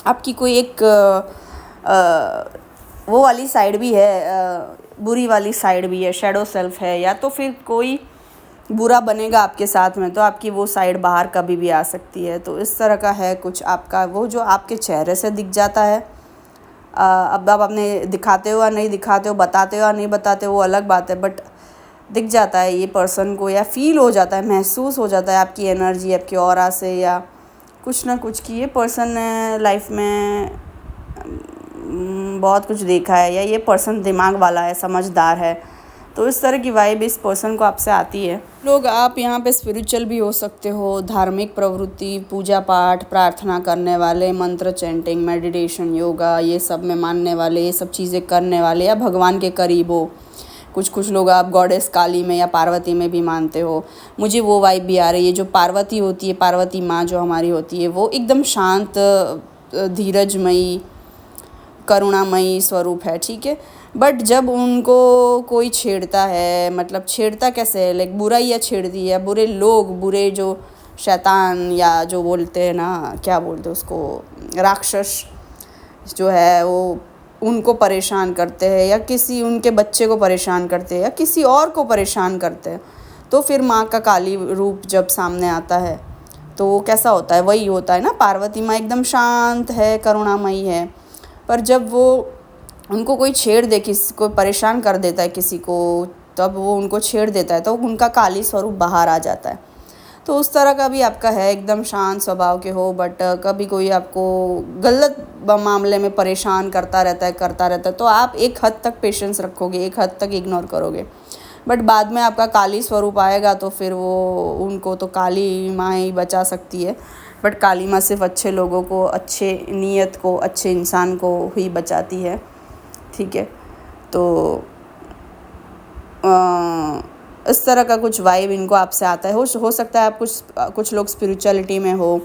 आपकी कोई एक वो वाली साइड भी है, बुरी वाली साइड भी है, शैडो सेल्फ है, या तो फिर कोई बुरा बनेगा आपके साथ में तो आपकी वो साइड बाहर कभी भी आ सकती है। तो इस तरह का है कुछ आपका, वो जो आपके चेहरे से दिख जाता है। अब आप अपने दिखाते हो या नहीं दिखाते हो, बताते हो या नहीं बताते हो, वो अलग बात है, बट दिख जाता है ये पर्सन को, या फील हो जाता है, महसूस हो जाता है आपकी एनर्जी, आपकी ऑरा से, या कुछ ना कुछ कि ये पर्सन ने लाइफ में बहुत कुछ देखा है, या ये पर्सन दिमाग वाला है, समझदार है। तो इस तरह की वाइब इस पर्सन को आपसे आती है। लोग आप यहाँ पे स्पिरिचुअल भी हो सकते हो, धार्मिक प्रवृत्ति, पूजा पाठ, प्रार्थना करने वाले, मंत्र चैंटिंग, मेडिटेशन, योगा, ये सब में मानने वाले, ये सब चीज़ें करने वाले, या भगवान के करीब हो। कुछ लोग आप गॉडेस काली में या पार्वती में भी मानते हो। मुझे वो वाइब भी आ रही है। जो पार्वती होती है, पार्वती माँ जो हमारी होती है, वो एकदम शांत, धीरजमयी, करुणामयी स्वरूप है, ठीक है। बट जब उनको कोई छेड़ता है, मतलब छेड़ता कैसे है, लाइक बुराइयाँ छेड़ती है, बुरे लोग, बुरे जो शैतान, या जो बोलते हैं ना, क्या बोलते हैं उसको, राक्षस जो है, वो उनको परेशान करते हैं, या किसी उनके बच्चे को परेशान करते हैं, या किसी और को परेशान करते हैं, तो फिर माँ का काली रूप जब सामने आता है तो वो कैसा होता है, वही होता है ना। पार्वती माँ एकदम शांत है, करुणामयी है, पर जब वो उनको कोई छेड़ दे, किसी को परेशान कर देता है किसी को, तब वो उनको छेड़ देता है तो उनका काली स्वरूप बाहर आ जाता है। तो उस तरह का भी आपका है, एकदम शांत स्वभाव के हो, बट कभी कोई आपको गलत मामले में परेशान करता रहता है, तो आप एक हद तक पेशेंस रखोगे, एक हद तक इग्नोर करोगे, बट बाद में आपका काली स्वरूप आएगा तो फिर वो उनको तो काली माँ ही बचा सकती है। बट काली माँ सिर्फ अच्छे लोगों को, अच्छे नीयत को, अच्छे इंसान को ही बचाती है, ठीक है। तो इस तरह का कुछ वाइब इनको आपसे आता है। हो सकता है आप कुछ लोग स्पिरिचुअलिटी में हो,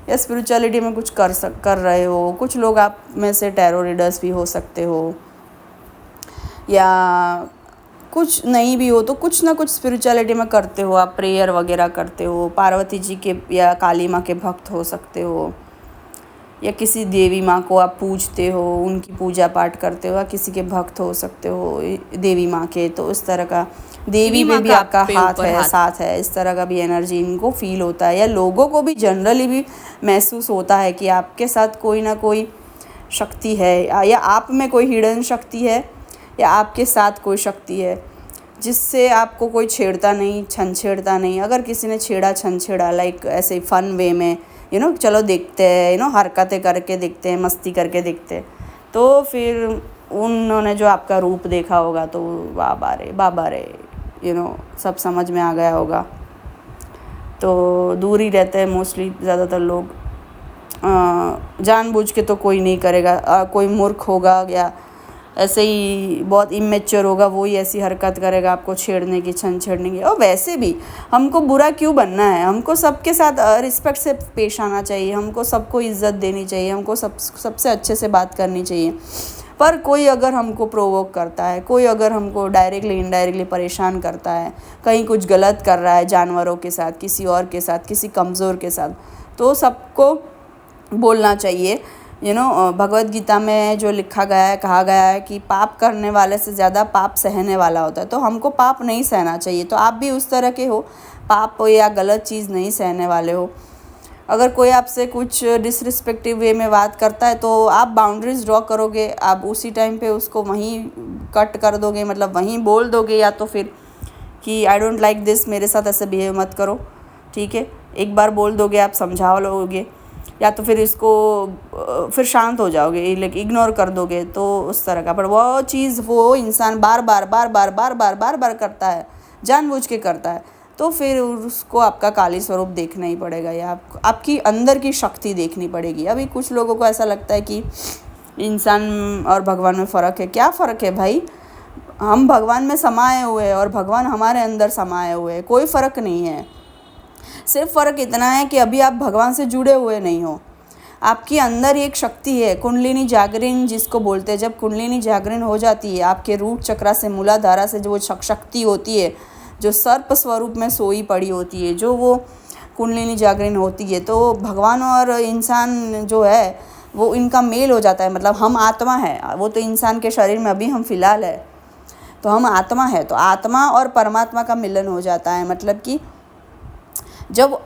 या स्पिरिचुअलिटी में कुछ कर रहे हो। कुछ लोग आप में से टैरो रीडर्स भी हो सकते हो, या कुछ नहीं भी हो तो कुछ ना कुछ स्पिरिचुअलिटी में करते हो, आप प्रेयर वगैरह करते हो, पार्वती जी के या काली माँ के भक्त हो सकते हो, या किसी देवी माँ को आप पूजते हो, उनकी पूजा पाठ करते हो, या किसी के भक्त हो सकते हो देवी माँ के। तो इस तरह का देवी पे भी आपका हाथ है, साथ है, इस तरह का भी एनर्जी इनको फील होता है। या लोगों को भी जनरली भी महसूस होता है कि आपके साथ कोई ना कोई शक्ति है, या आप में कोई हिडन शक्ति है, या आपके साथ कोई शक्ति है जिससे आपको कोई छेड़ता नहीं, छेड़ता नहीं। अगर किसी ने छेड़ा लाइक ऐसे फ़न वे में, चलो देखते हैं, हरकतें करके देखते हैं, मस्ती करके देखते हैं, तो फिर उन्होंने जो आपका रूप देखा होगा तो बाबा रे सब समझ में आ गया होगा। तो दूर ही रहते हैं मोस्टली ज़्यादातर लोग। जानबूझ के तो कोई नहीं करेगा। कोई मूर्ख होगा या ऐसे ही बहुत इमेच्योर होगा, वो ही ऐसी हरकत करेगा आपको छेड़ने की, छेड़ने की। और वैसे भी हमको बुरा क्यों बनना है, हमको सबके साथ रिस्पेक्ट से पेश आना चाहिए, हमको सबको इज़्ज़त देनी चाहिए, हमको सबसे अच्छे से बात करनी चाहिए। पर कोई अगर हमको प्रोवोक करता है, कोई अगर हमको डायरेक्टली इनडायरेक्टली परेशान करता है, कहीं कुछ गलत कर रहा है जानवरों के साथ, किसी और के साथ, किसी कमज़ोर के साथ, तो सबको बोलना चाहिए। भगवत गीता में जो लिखा गया है, कहा गया है कि पाप करने वाले से ज़्यादा पाप सहने वाला होता है। तो हमको पाप नहीं सहना चाहिए। तो आप भी उस तरह के हो, पाप या गलत चीज़ नहीं सहने वाले हो। अगर कोई आपसे कुछ डिसरिस्पेक्टिव वे में बात करता है तो आप बाउंड्रीज ड्रॉ करोगे, आप उसी टाइम पे उसको वहीं कट कर दोगे, मतलब वहीं बोल दोगे, या तो फिर कि आई डोंट लाइक दिस, मेरे साथ ऐसे बिहेव मत करो, ठीक है। एक बार बोल दोगे, आप समझा लोगे, या तो फिर इसको फिर शांत हो जाओगे, लेकिन इग्नोर कर दोगे। तो उस तरह का, पर वो चीज़ वो इंसान बार बार करता है, जानबूझ के करता है, तो फिर उसको आपका काली स्वरूप देखना ही पड़ेगा, या आपकी अंदर की शक्ति देखनी पड़ेगी। अभी कुछ लोगों को ऐसा लगता है कि इंसान और भगवान में फ़र्क है। क्या फ़र्क है भाई? हम भगवान में समाये हुए हैं और भगवान हमारे अंदर समाये हुए हैं, कोई फ़र्क नहीं है। सिर्फ फ़र्क इतना है कि अभी आप भगवान से जुड़े हुए नहीं हो। आपके अंदर एक शक्ति है, कुंडलिनी जागरण जिसको बोलते हैं। जब कुंडलिनी जागरण हो जाती है आपके रूट चक्रा से, मूलाधारा से, जो वो शक्ति होती है जो सर्प स्वरूप में सोई पड़ी होती है, जो वो कुंडलिनी जागरण होती है, तो भगवान और इंसान जो है वो इनका मेल हो जाता है। मतलब हम आत्मा है, वो तो इंसान के शरीर में अभी हम फिलहाल है, तो हम आत्मा है, तो आत्मा और परमात्मा का मिलन हो जाता है। मतलब कि जब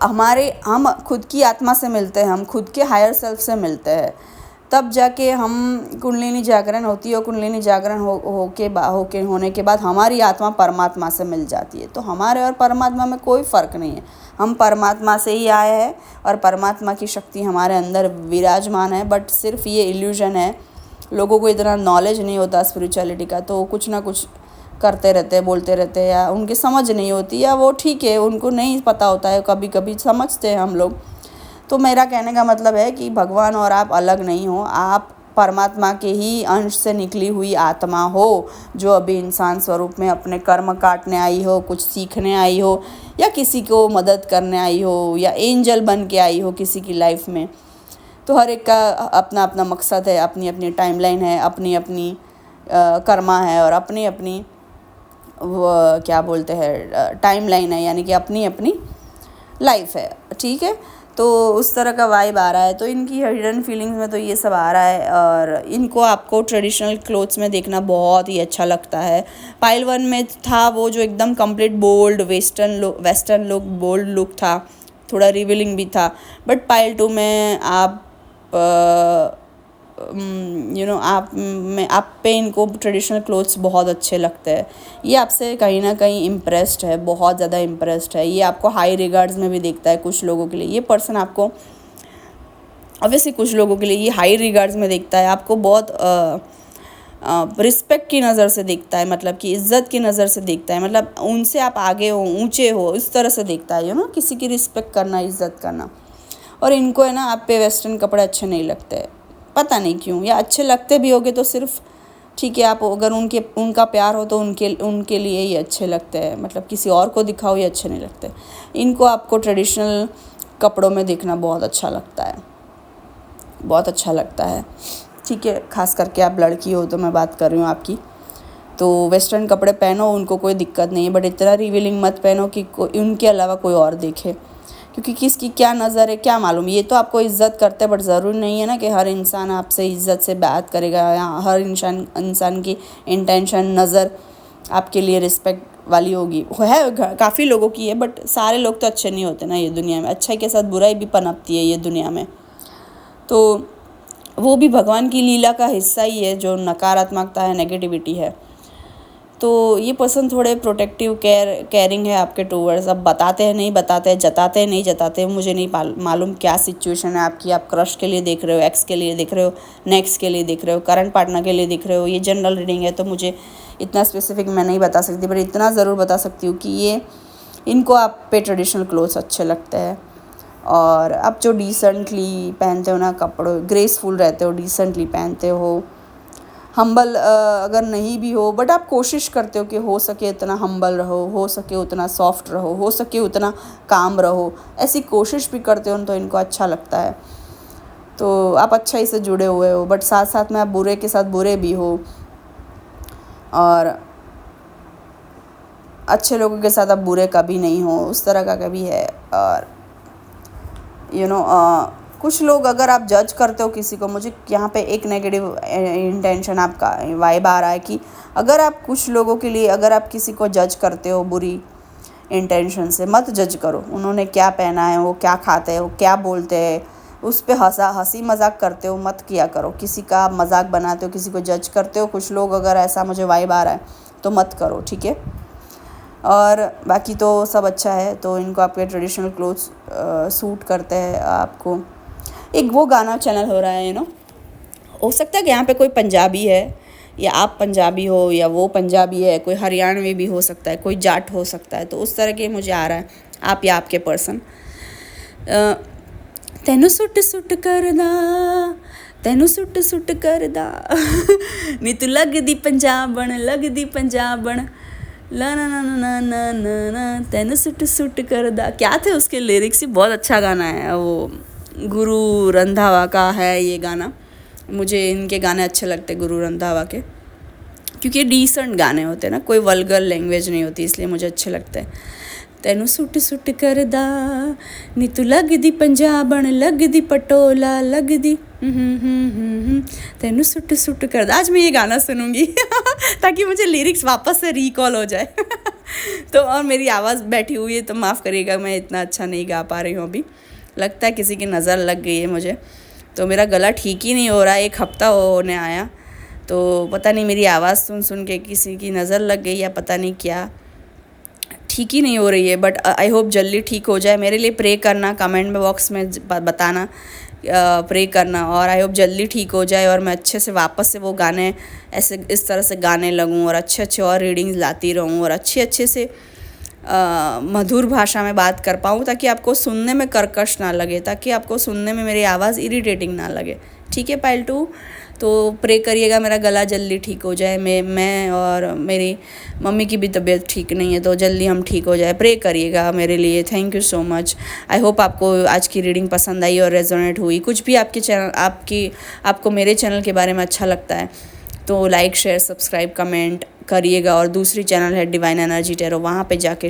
हम खुद की आत्मा से मिलते हैं, हम खुद के हायर सेल्फ से मिलते हैं, तब जाके हम कुंडलिनी जागरण होती है। और कुंडलिनी जागरण होने के बाद हमारी आत्मा परमात्मा से मिल जाती है। तो हमारे और परमात्मा में कोई फ़र्क नहीं है, हम परमात्मा से ही आए हैं और परमात्मा की शक्ति हमारे अंदर विराजमान है। बट सिर्फ ये इल्यूजन है, लोगों को इतना नॉलेज नहीं होता स्पिरिचुअलिटी का, तो कुछ ना कुछ करते रहते हैं, बोलते रहते हैं, या उनकी समझ नहीं होती, या वो ठीक है उनको नहीं पता होता है, कभी कभी समझते हैं हम लोग। तो मेरा कहने का मतलब है कि भगवान और आप अलग नहीं हो, आप परमात्मा के ही अंश से निकली हुई आत्मा हो, जो अभी इंसान स्वरूप में अपने कर्म काटने आई हो, कुछ सीखने आई हो, या किसी को मदद करने आई हो, या एंजल बन के आई हो किसी की लाइफ में। तो हर एक का अपना अपना मकसद है, अपनी अपनी टाइमलाइन है, अपनी अपनी कर्मा है, और अपनी अपनी वो क्या बोलते हैं टाइमलाइन है, यानी कि अपनी अपनी लाइफ है। ठीक है, तो उस तरह का वाइब आ रहा है। तो इनकी हिडन फीलिंग्स में तो ये सब आ रहा है, और इनको आपको ट्रेडिशनल क्लोथ्स में देखना बहुत ही अच्छा लगता है। पाइल 1 में था वो जो एकदम complete bold western look bold look था, थोड़ा रिवीलिंग भी था। बट पाइल 2 में आप आप पे इनको ट्रेडिशनल क्लोथ्स बहुत अच्छे लगते हैं। ये आपसे कहीं ना कहीं इम्प्रेस्ड है, बहुत ज़्यादा इम्प्रेस्ड है। ये आपको हाई रिगार्ड्स में भी देखता है कुछ लोगों के लिए। ये पर्सन आपको ऑब्वियसली कुछ लोगों के लिए ये हाई रिगार्ड्स में देखता है, आपको बहुत रिस्पेक्ट की नज़र से देखता है, मतलब कि इज़्ज़त की नज़र से देखता है, मतलब उनसे आप आगे हो, ऊँचे हो, इस तरह से देखता है। किसी की रिस्पेक्ट करना, इज़्ज़त करना। और इनको है ना आप पे वेस्टर्न कपड़े अच्छे नहीं लगते, पता नहीं क्यों, या अच्छे लगते भी होगे तो सिर्फ ठीक है, आप अगर उनका प्यार हो तो उनके लिए ही अच्छे लगते हैं, मतलब किसी और को दिखाओ ये अच्छे नहीं लगते। इनको आपको ट्रेडिशनल कपड़ों में देखना बहुत अच्छा लगता है, बहुत अच्छा लगता है। ठीक है, खास करके आप लड़की हो तो मैं बात कर रही हूँ आपकी, तो वेस्टर्न कपड़े पहनो, उनको कोई दिक्कत नहीं है, बट इतना रिवीलिंग मत पहनो कि उनके अलावा कोई और देखे, क्योंकि किसकी क्या नज़र है क्या मालूम। ये तो आपको इज़्ज़त करते हैं, बट ज़रूरी नहीं है ना कि हर इंसान आपसे इज़्ज़त से बात करेगा, या हर इंसान की इंटेंशन, नज़र आपके लिए रिस्पेक्ट वाली होगी। है काफ़ी लोगों की है, बट सारे लोग तो अच्छे नहीं होते ना ये दुनिया में। अच्छाई के साथ बुराई भी पनपती है ये दुनिया में, तो वो भी भगवान की लीला का हिस्सा ही है, जो नकारात्मकता है, नेगेटिविटी है। तो ये पर्सन थोड़े प्रोटेक्टिव केयरिंग है आपके टूवर्ड्स। अब बताते हैं नहीं बताते हैं, जताते हैं नहीं जताते हैं, मुझे नहीं मालूम क्या सिचुएशन है आपकी। आप क्रश के लिए देख रहे हो, एक्स के लिए देख रहे हो, नेक्स्ट के लिए देख रहे हो, करंट पार्टनर के लिए देख रहे हो। ये जनरल रीडिंग है, तो मुझे इतना स्पेसिफिक मैं नहीं बता सकती, बट इतना ज़रूर बता सकती हूँ कि इनको आप पे ट्रेडिशनल क्लोथ्स अच्छे लगते हैं। और आप जो डिसेंटली पहनते हो ना कपड़े, ग्रेसफुल रहते हो, डिसेंटली पहनते हो, हम्बल अगर नहीं भी हो, बट आप कोशिश करते हो कि हो सके उतना हम्बल रहो, हो सके उतना सॉफ्ट रहो, हो सके उतना काम रहो, ऐसी कोशिश भी करते हो, तो इनको अच्छा लगता है। तो आप अच्छाई से जुड़े हुए हो, बट साथ साथ में आप बुरे के साथ बुरे भी हो, और अच्छे लोगों के साथ आप बुरे कभी नहीं हो, उस तरह का कभी है। और कुछ लोग अगर आप जज करते हो किसी को, मुझे यहाँ पे एक नेगेटिव इंटेंशन आपका वाइब आ रहा है कि अगर आप कुछ लोगों के लिए, अगर आप किसी को जज करते हो बुरी इंटेंशन से, मत जज करो। उन्होंने क्या पहना है, वो क्या खाते हैं, वो क्या बोलते हैं, उस पर हंसी मजाक करते हो, मत किया करो। किसी का मजाक बनाते हो, किसी को जज करते हो कुछ लोग, अगर ऐसा मुझे वाइब आ रहा है तो मत करो, ठीक है। और बाकी तो सब अच्छा है। तो इनको आपके ट्रेडिशनल क्लोथ्स सूट करते हैं आपको। एक वो गाना चैनल हो रहा है, हो सकता है कि यहाँ पे कोई पंजाबी है, या आप पंजाबी हो, या वो पंजाबी है, कोई हरियाणवी भी हो सकता है, कोई जाट हो सकता है। तो उस तरह के मुझे आ रहा है, आप या आपके पर्सन। तैनू सुट सुट करदा, तैनू सुट सुट करदा नी तू लगदी पंजाबण, लगदी पंजाबण, ला ना ना ना ना ना ना ना तेन सुट सुट कर दा, क्या थे उसके लिरिक्स ही, बहुत अच्छा गाना है वो। गुरु रंधावा का है ये गाना। मुझे इनके गाने अच्छे लगते गुरु रंधावा के, क्योंकि ये डिसेंट गाने होते हैं ना, कोई वल्गर लैंग्वेज नहीं होती, इसलिए मुझे अच्छे लगते हैं। तैनू सुट सुट करदा नी तू लगदी पंजाबण, लगदी पटोला, लगदी तैनू सुट सुट करदा। आज मैं ये गाना सुनूंगी ताकि मुझे लिरिक्स वापस से रिकॉल हो जाए तो और मेरी आवाज़ बैठी हुई है तो माफ़ करिएगा, मैं इतना अच्छा नहीं गा पा रही हूँ अभी। लगता है किसी की नज़र लग गई है मुझे, तो मेरा गला ठीक ही नहीं हो रहा है। 1 हफ्ता होने आया, तो पता नहीं मेरी आवाज़ सुन सुन के किसी की नज़र लग गई या पता नहीं क्या, ठीक ही नहीं हो रही है। बट आई होप जल्दी ठीक हो जाए। मेरे लिए प्रे करना, कमेंट में बॉक्स में बताना, प्रे करना, और आई होप जल्दी ठीक हो जाए और मैं अच्छे से वापस से वो गाने ऐसे इस तरह से गाने लगूँ और अच्छे अच्छे और रीडिंग्स लाती रहूँ और अच्छे अच्छे से मधुर भाषा में बात कर पाऊँ, ताकि आपको सुनने में कर्कश ना लगे, ताकि आपको सुनने में मेरी आवाज़ इरिटेटिंग ना लगे। ठीक है पायल 2, तो प्रे करिएगा मेरा गला जल्दी ठीक हो जाए। मैं और मेरी मम्मी की भी तबीयत ठीक नहीं है, तो जल्दी हम ठीक हो जाए। प्रे करिएगा मेरे लिए। Thank you so much. I hope आपको आज की रीडिंग पसंद आई और रेजोनेट हुई। कुछ भी आपको मेरे चैनल के बारे में अच्छा लगता है तो लाइक शेयर सब्सक्राइब कमेंट करिएगा, और दूसरी चैनल है डिवाइन एनर्जी टैरो, वहाँ पे जाके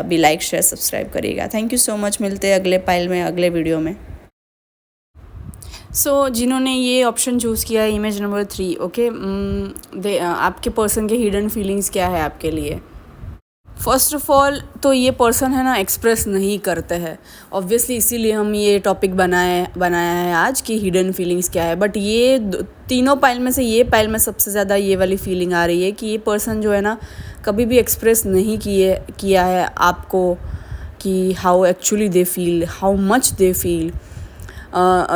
भी लाइक शेयर सब्सक्राइब करिएगा। Thank you so much. मिलते हैं अगले पाइल में, अगले वीडियो में। जिन्होंने ये ऑप्शन चूज़ किया है, इमेज नंबर 3, ओके, आपके पर्सन के हिडन फीलिंग्स क्या है आपके लिए। फर्स्ट ऑफ ऑल तो ये पर्सन है ना, एक्सप्रेस नहीं करते हैं ऑब्वियसली, इसीलिए हम ये टॉपिक बनाया है आज कि हिडन फीलिंग्स क्या है। बट ये तीनों पाइल में से ये पाइल में सबसे ज़्यादा ये वाली फीलिंग आ रही है कि ये पर्सन जो है ना, कभी भी एक्सप्रेस नहीं किया है आपको कि how actually they feel, how much they feel.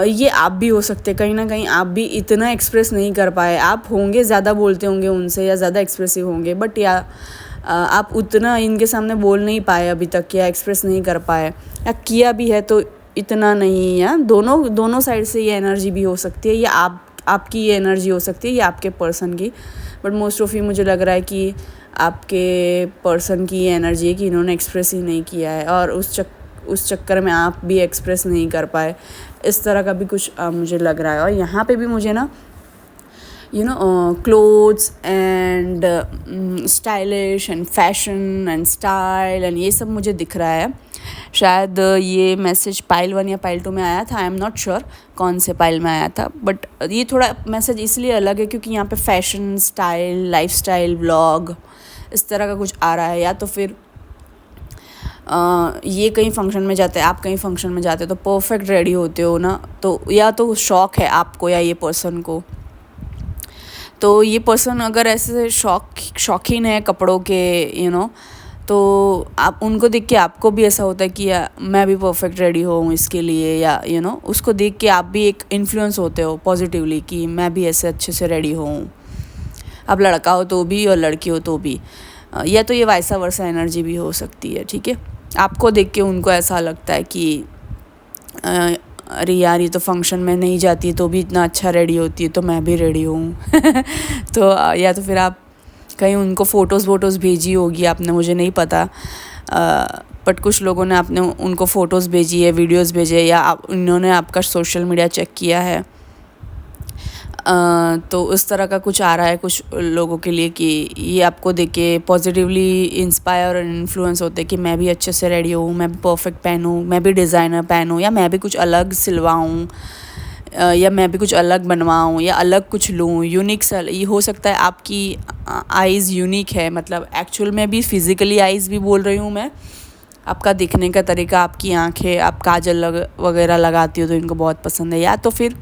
ये आप भी हो सकते हैं, कहीं ना कहीं आप भी इतना एक्सप्रेस नहीं कर पाए। आप होंगे ज़्यादा बोलते होंगे उनसे या ज़्यादा एक्सप्रेसिव होंगे, बट या आप उतना इनके सामने बोल नहीं पाए अभी तक, या एक्सप्रेस नहीं कर पाए, या किया भी है तो इतना नहीं। या दोनों साइड से ये एनर्जी भी हो सकती है, या आपकी ये एनर्जी हो सकती है या आपके पर्सन की। बट मोस्ट ऑफ यू मुझे लग रहा है कि आपके पर्सन की ये एनर्जी है कि इन्होंने एक्सप्रेस ही नहीं किया है, और उस चक्कर में आप भी एक्सप्रेस नहीं कर पाए, इस तरह का भी कुछ मुझे लग रहा है। और यहाँ पे भी मुझे ना clothes and stylish and fashion and style and ये सब मुझे दिख रहा है। शायद ये मैसेज पाइल 1 या पाइल 2 में आया था, आई एम नॉट श्योर कौन से पाइल में आया था, बट ये थोड़ा मैसेज इसलिए अलग है क्योंकि यहाँ पे फैशन, स्टाइल, लाइफस्टाइल, व्लॉग इस तरह का कुछ आ रहा है। या तो फिर ये कहीं फंक्शन में जाते हैं, आप कहीं फंक्शन में जाते हो तो परफेक्ट रेडी होते हो ना, तो या तो शौक है आपको या ये पर्सन को। तो ये पर्सन अगर ऐसे शौकीन है कपड़ों के तो आप उनको देख के आपको भी ऐसा होता है कि मैं भी परफेक्ट रेडी हूँ इसके लिए, या उसको देख के आप भी एक इन्फ्लुएंस होते हो पॉजिटिवली कि मैं भी ऐसे अच्छे से रेडी हूँ। अब लड़का हो तो भी और लड़की हो तो भी, या तो ये वाइसा वर्सा एनर्जी भी हो सकती है। ठीक है, आपको देख के उनको ऐसा लगता है कि अरे यार ये तो फंक्शन में नहीं जाती तो भी इतना अच्छा रेडी होती है, तो मैं भी रेडी हूँ तो या तो फिर आप कहीं उनको फ़ोटोज़ भेजी होगी आपने, मुझे नहीं पता, बट कुछ लोगों ने आपने उनको फ़ोटोज़ भेजी है, वीडियोज़ भेजे, या उन्होंने आपका सोशल मीडिया चेक किया है। तो उस तरह का कुछ आ रहा है कुछ लोगों के लिए कि ये आपको देख के पॉजिटिवली इंस्पायर और इन्फ्लुएंस होते हैं कि मैं भी अच्छे से रेडी हूँ, मैं भी परफेक्ट पहनूँ, मैं भी डिज़ाइनर पहनूँ, या मैं भी कुछ अलग सिलवाऊँ, या मैं भी कुछ अलग बनवाऊँ, या अलग कुछ लूँ, यूनिक ये हो सकता है। आपकी आइज़ यूनिक है, मतलब एक्चुअल में भी फिज़िकली आइज़ भी बोल रही हूँ मैं, आपका दिखने का तरीका, आपकी आँखें, आप काजल वगैरह लगाती हो तो इनको बहुत पसंद है। या तो फिर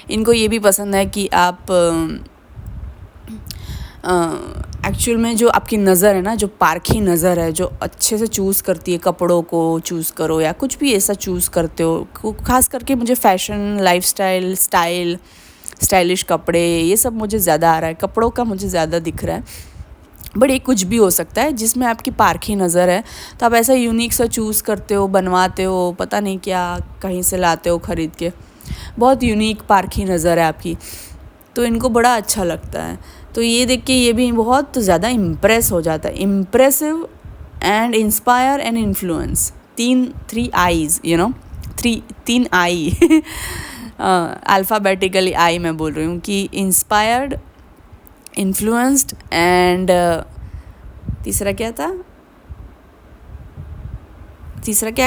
इनको ये भी पसंद है कि आप एक्चुअल में जो आपकी नज़र है ना, जो पारखी नज़र है, जो अच्छे से चूज़ करती है, कपड़ों को चूज़ करो या कुछ भी ऐसा चूज़ करते हो, खास करके मुझे फ़ैशन, लाइफस्टाइल, स्टाइलिश कपड़े, ये सब मुझे ज़्यादा आ रहा है, कपड़ों का मुझे ज़्यादा दिख रहा है। बट ये कुछ भी हो सकता है जिसमें आपकी पारखी नज़र है, तो आप ऐसा यूनिक सा चूज़ करते हो, बनवाते हो, पता नहीं क्या कहीं से लाते हो ख़रीद के, बहुत यूनिक पारखी नज़र है आपकी। तो इनको बड़ा अच्छा लगता है। तो ये देख के ये भी बहुत ज़्यादा इम्प्रेस हो जाता है। Impressive and inspire and influence, three eyes, तीन आई अल्फ़ाबेटिकली आई मैं बोल रही हूँ कि इंस्पायर्ड, इन्फ्लुएंस्ड एंड तीसरा क्या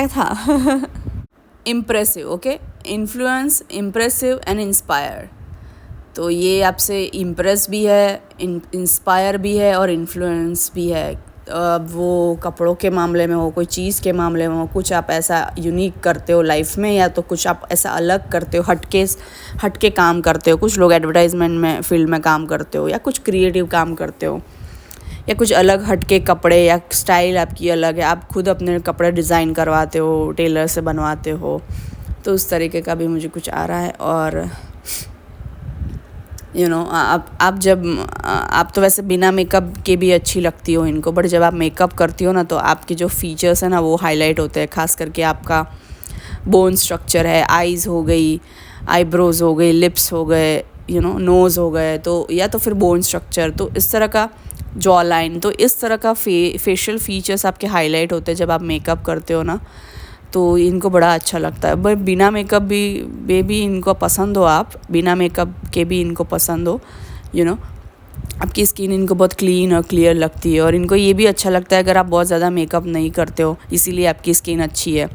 था impressive. Okay, influence, impressive and inspire. तो ये आपसे इम्प्रेस भी है, इंस्पायर भी है और इन्फ्लुएंस भी है। अब वो कपड़ों के मामले में हो, कोई चीज़ के मामले में हो, कुछ आप ऐसा यूनिक करते हो लाइफ में, या तो कुछ आप ऐसा अलग करते हो, हटके काम करते हो। कुछ लोग एडवर्टाइजमेंट में फील्ड में काम करते हो, या कुछ क्रिएटिव काम करते हो, या कुछ अलग हटके कपड़े, या स्टाइल आपकी अलग है, आप खुद अपने कपड़े डिज़ाइन करवाते हो, टेलर से बनवाते हो। तो उस तरीके का भी मुझे कुछ आ रहा है। और आप तो वैसे बिना मेकअप के भी अच्छी लगती हो इनको, बट जब आप मेकअप करती हो ना तो आपके जो फीचर्स हैं ना वो हाईलाइट होते हैं। खास करके आपका बोन स्ट्रक्चर है, आईज़ हो गई, आईब्रोज हो गई, लिप्स हो गए, नोज़ हो गए, तो या तो फिर बोन स्ट्रक्चर, तो इस तरह का जॉ लाइन, तो इस तरह का फेशियल फीचर्स आपके हाईलाइट होते हैं जब आप मेकअप करते हो ना, तो इनको बड़ा अच्छा लगता है। बट बिना मेकअप भी इनको पसंद हो, आप बिना मेकअप के भी इनको पसंद हो, आपकी स्किन इनको बहुत क्लीन और क्लियर लगती है। और इनको ये भी अच्छा लगता है अगर आप बहुत ज़्यादा मेकअप नहीं करते हो, इसीलिए आपकी स्किन अच्छी है।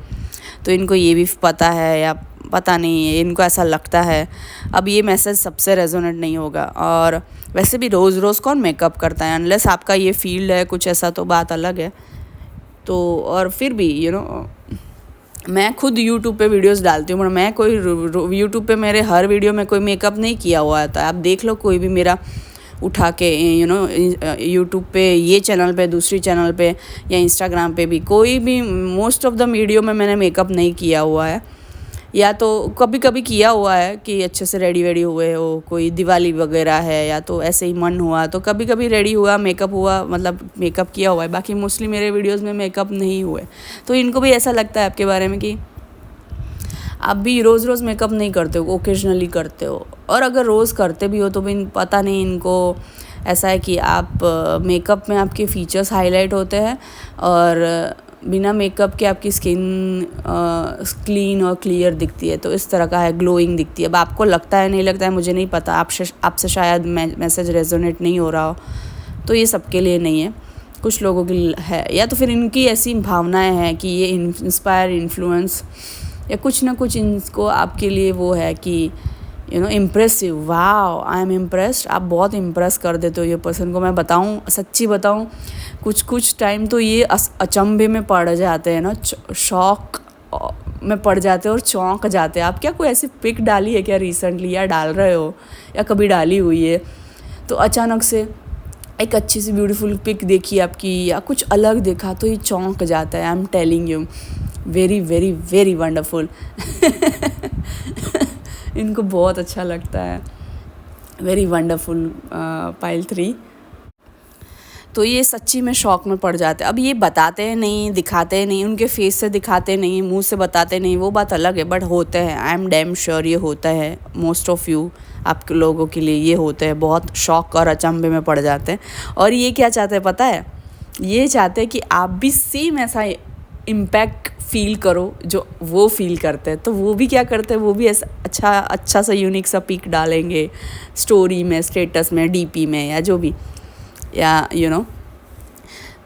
तो इनको ये भी पता है, या पता नहीं है, इनको ऐसा लगता है। अब ये मैसेज सबसे रेजोनेट नहीं होगा। और वैसे भी रोज़ कौन मेकअप करता है, अनलेस आपका ये फील्ड है कुछ ऐसा, तो बात अलग है। तो और फिर भी मैं खुद यूट्यूब पे वीडियोस डालती हूँ, मैं कोई यूट्यूब पे मेरे हर वीडियो में कोई मेकअप नहीं किया हुआ था। आप देख लो कोई भी मेरा उठा के यूट्यूब पे, ये चैनल पे, दूसरी चैनल पे, या इंस्टाग्राम पे भी, कोई भी मोस्ट ऑफ द वीडियो में मैंने मेकअप नहीं किया हुआ है। या तो कभी कभी किया हुआ है कि अच्छे से रेडी वेडी हुए हो, कोई दिवाली वगैरह है, या तो ऐसे ही मन हुआ तो कभी कभी रेडी हुआ, मेकअप हुआ, मतलब मेकअप किया हुआ है। बाकी मोस्टली मेरे वीडियोस में मेकअप नहीं हुए। तो इनको भी ऐसा लगता है आपके बारे में कि आप भी रोज़ मेकअप नहीं करते हो, ओकेजनली करते हो। और अगर रोज़ करते भी हो तो भी पता नहीं इनको ऐसा है कि आप मेकअप में आपके फीचर्स हाईलाइट होते हैं, और बिना मेकअप के आपकी स्किन क्लीन और क्लियर दिखती है। तो इस तरह का है, ग्लोइंग दिखती है। अब आपको लगता है नहीं लगता है मुझे नहीं पता, आपसे शायद मैसेज रेजोनेट नहीं हो रहा हो, तो ये सबके लिए नहीं है, कुछ लोगों की है। या तो फिर इनकी ऐसी भावनाएं हैं कि ये इंस्पायर, इन्फ्लुएंस, या कुछ ना कुछ इनको आपके लिए वो है कि impressive, wow I am impressed. आप बहुत इम्प्रेस कर देते हो ये पर्सन को। मैं बताऊँ, सच्ची बताऊँ, कुछ टाइम तो ये अचंभे में पड़ जाते हैं ना, शॉक में पड़ जाते हैं और चौंक जाते हैं। आप क्या कोई ऐसी पिक डाली है क्या रिसेंटली, या डाल रहे हो, या कभी डाली हुई है, तो अचानक से एक अच्छी सी ब्यूटीफुल पिक देखी आपकी, या कुछ अलग देखा, तो ये चौंक जाता है। I am telling you, very very very wonderful. इनको बहुत अच्छा लगता है, वेरी वंडरफुल पाइल 3। तो ये सच्ची में शौक में पड़ जाते हैं। अब ये बताते हैं नहीं, दिखाते हैं नहीं, उनके फेस से दिखाते नहीं, मुंह से बताते नहीं, वो बात अलग है, बट होते हैं। आई एम डैम श्योर ये होता है, मोस्ट ऑफ यू, आपके लोगों के लिए ये होते हैं, बहुत शौक और अचंभे में पड़ जाते हैं। और ये क्या चाहते हैं पता है, ये चाहते हैं कि आप भी सेम ऐसा इम्पैक्ट फील करो जो वो फील करते हैं। तो वो भी क्या करते हैं, वो भी ऐसा अच्छा सा यूनिक सा पिक डालेंगे स्टोरी में, स्टेटस में, डीपी में, या जो भी, या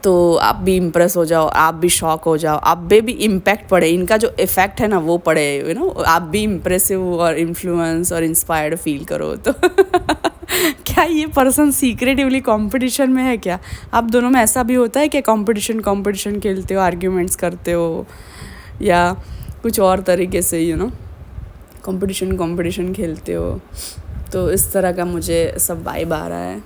तो आप भी इम्प्रेस हो जाओ, आप भी शॉक हो जाओ, आप भी इम्पैक्ट पड़े, इनका जो इफ़ेक्ट है ना वो पड़े, आप भी इम्प्रेसिव और इन्फ्लुएंस और इंस्पायर्ड फील करो। तो क्या ये पर्सन सीक्रेटिवली कंपटीशन में है क्या? आप दोनों में ऐसा भी होता है कि कंपटीशन खेलते हो, आर्ग्यूमेंट्स करते हो, या कुछ और तरीके से कंपटीशन खेलते हो? तो इस तरह का मुझे सब वाइब आ रहा है।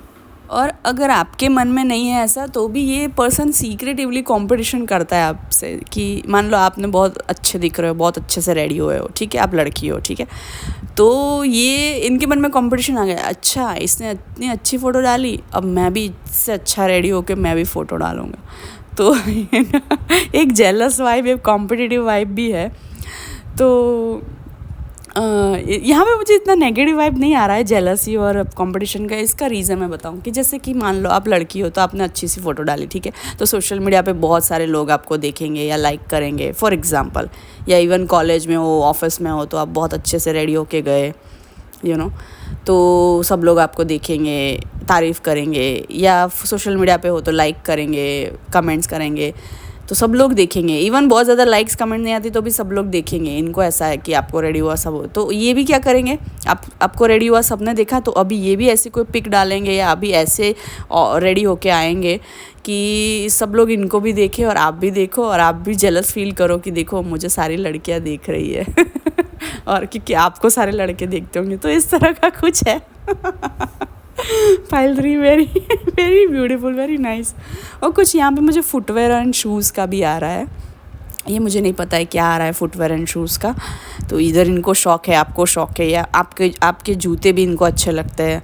और अगर आपके मन में नहीं है ऐसा, तो भी ये पर्सन सीक्रेटिवली कंपटीशन करता है आपसे। कि मान लो आपने बहुत अच्छे दिख रहे हो, बहुत अच्छे से रेडी हुए हो, ठीक है, आप लड़की हो, ठीक है, तो ये इनके मन में कंपटीशन आ गया, अच्छा इसने इतनी अच्छी फ़ोटो डाली, अब मैं भी इससे अच्छा रेडी होकर मैं भी फ़ोटो डालूँगा। तो एक जेलस वाइब, एक कॉम्पिटिटिव वाइब भी है। तो यहाँ पे मुझे इतना नेगेटिव वाइब नहीं आ रहा है जेलसी और कंपटीशन का। इसका रीज़न मैं बताऊँ कि जैसे कि मान लो आप लड़की हो तो आपने अच्छी सी फ़ोटो डाली, ठीक है, तो सोशल मीडिया पे बहुत सारे लोग आपको देखेंगे या लाइक करेंगे फॉर एग्ज़ाम्पल, या इवन कॉलेज में हो, ऑफिस में हो, तो आप बहुत अच्छे से रेडी होके गए, तो सब लोग आपको देखेंगे, तारीफ़ करेंगे, या सोशल मीडिया पे हो तो लाइक करेंगे, कमेंट्स करेंगे, तो सब लोग देखेंगे। इवन बहुत ज़्यादा लाइक्स कमेंट नहीं आती तो भी सब लोग देखेंगे। इनको ऐसा है कि आपको रेडी हुआ सब हो, तो ये भी क्या करेंगे, आपको रेडी हुआ सबने देखा तो अभी ये भी ऐसी कोई पिक डालेंगे या अभी ऐसे रेडी होके आएंगे कि सब लोग इनको भी देखें और आप भी देखो और आप भी जेलस फील करो कि देखो मुझे सारी लड़कियां देख रही है और क्योंकि आपको सारे लड़के देखते होंगे, तो इस तरह का कुछ है। File 3 very very beautiful, very nice. और कुछ यहाँ पे मुझे फुटवेयर एंड शूज़ का भी आ रहा है, ये मुझे नहीं पता है क्या आ रहा है फुटवेयर एंड शूज़ का। तो इधर इनको शौक़ है, आपको शौक़ है, या आपके जूते भी इनको अच्छे लगते हैं।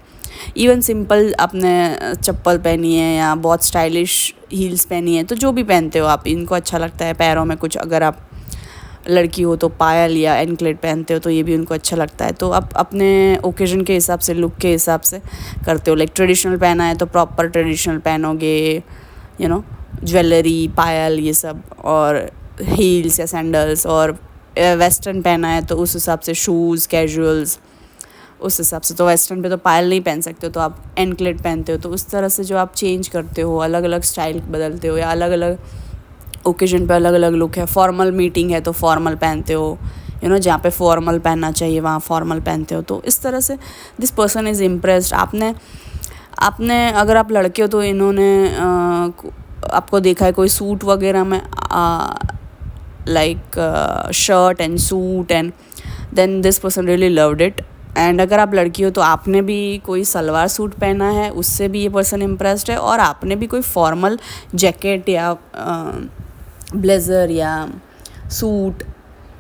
इवन सिंपल आपने चप्पल पहनी है या बहुत स्टाइलिश हील्स पहनी है, तो जो भी पहनते हो आप, इनको अच्छा लगता है। पैरों में कुछ, अगर आप लड़की हो तो पायल या एंकलेट पहनते हो तो ये भी उनको अच्छा लगता है। तो आप अपने ओकेजन के हिसाब से, लुक के हिसाब से करते हो। लाइक ट्रेडिशनल पहना है तो प्रॉपर ट्रेडिशनल पहनोगे, ज्वेलरी, पायल, ये सब, और हील्स या सैंडल्स। और वेस्टर्न पहना है तो उस हिसाब से शूज़, कैजुअल्स, उस हिसाब से। तो वेस्टर्न पे तो पायल नहीं पहन सकते हो तो आप एंकलेट पहनते हो। तो उस तरह से जो आप चेंज करते हो, अलग अलग स्टाइल बदलते हो, या अलग अलग ओकेजन पे अलग अलग लुक है। फॉर्मल मीटिंग है तो फॉर्मल पहनते हो, जहाँ पे फॉर्मल पहनना चाहिए वहाँ फॉर्मल पहनते हो। तो इस तरह से दिस पर्सन इज़ इम्प्रेस्ड। आपने अगर आप लड़के हो तो इन्होंने आपको देखा है कोई सूट वगैरह में, like shirt and suit, and then this person really loved it. And अगर आप लड़की हो तो आपने भी कोई सलवार सूट पहना है, उससे भी ये पर्सन इम्प्रेस्ड है। और आपने भी कोई फॉर्मल जैकेट या ब्लेज़र या सूट,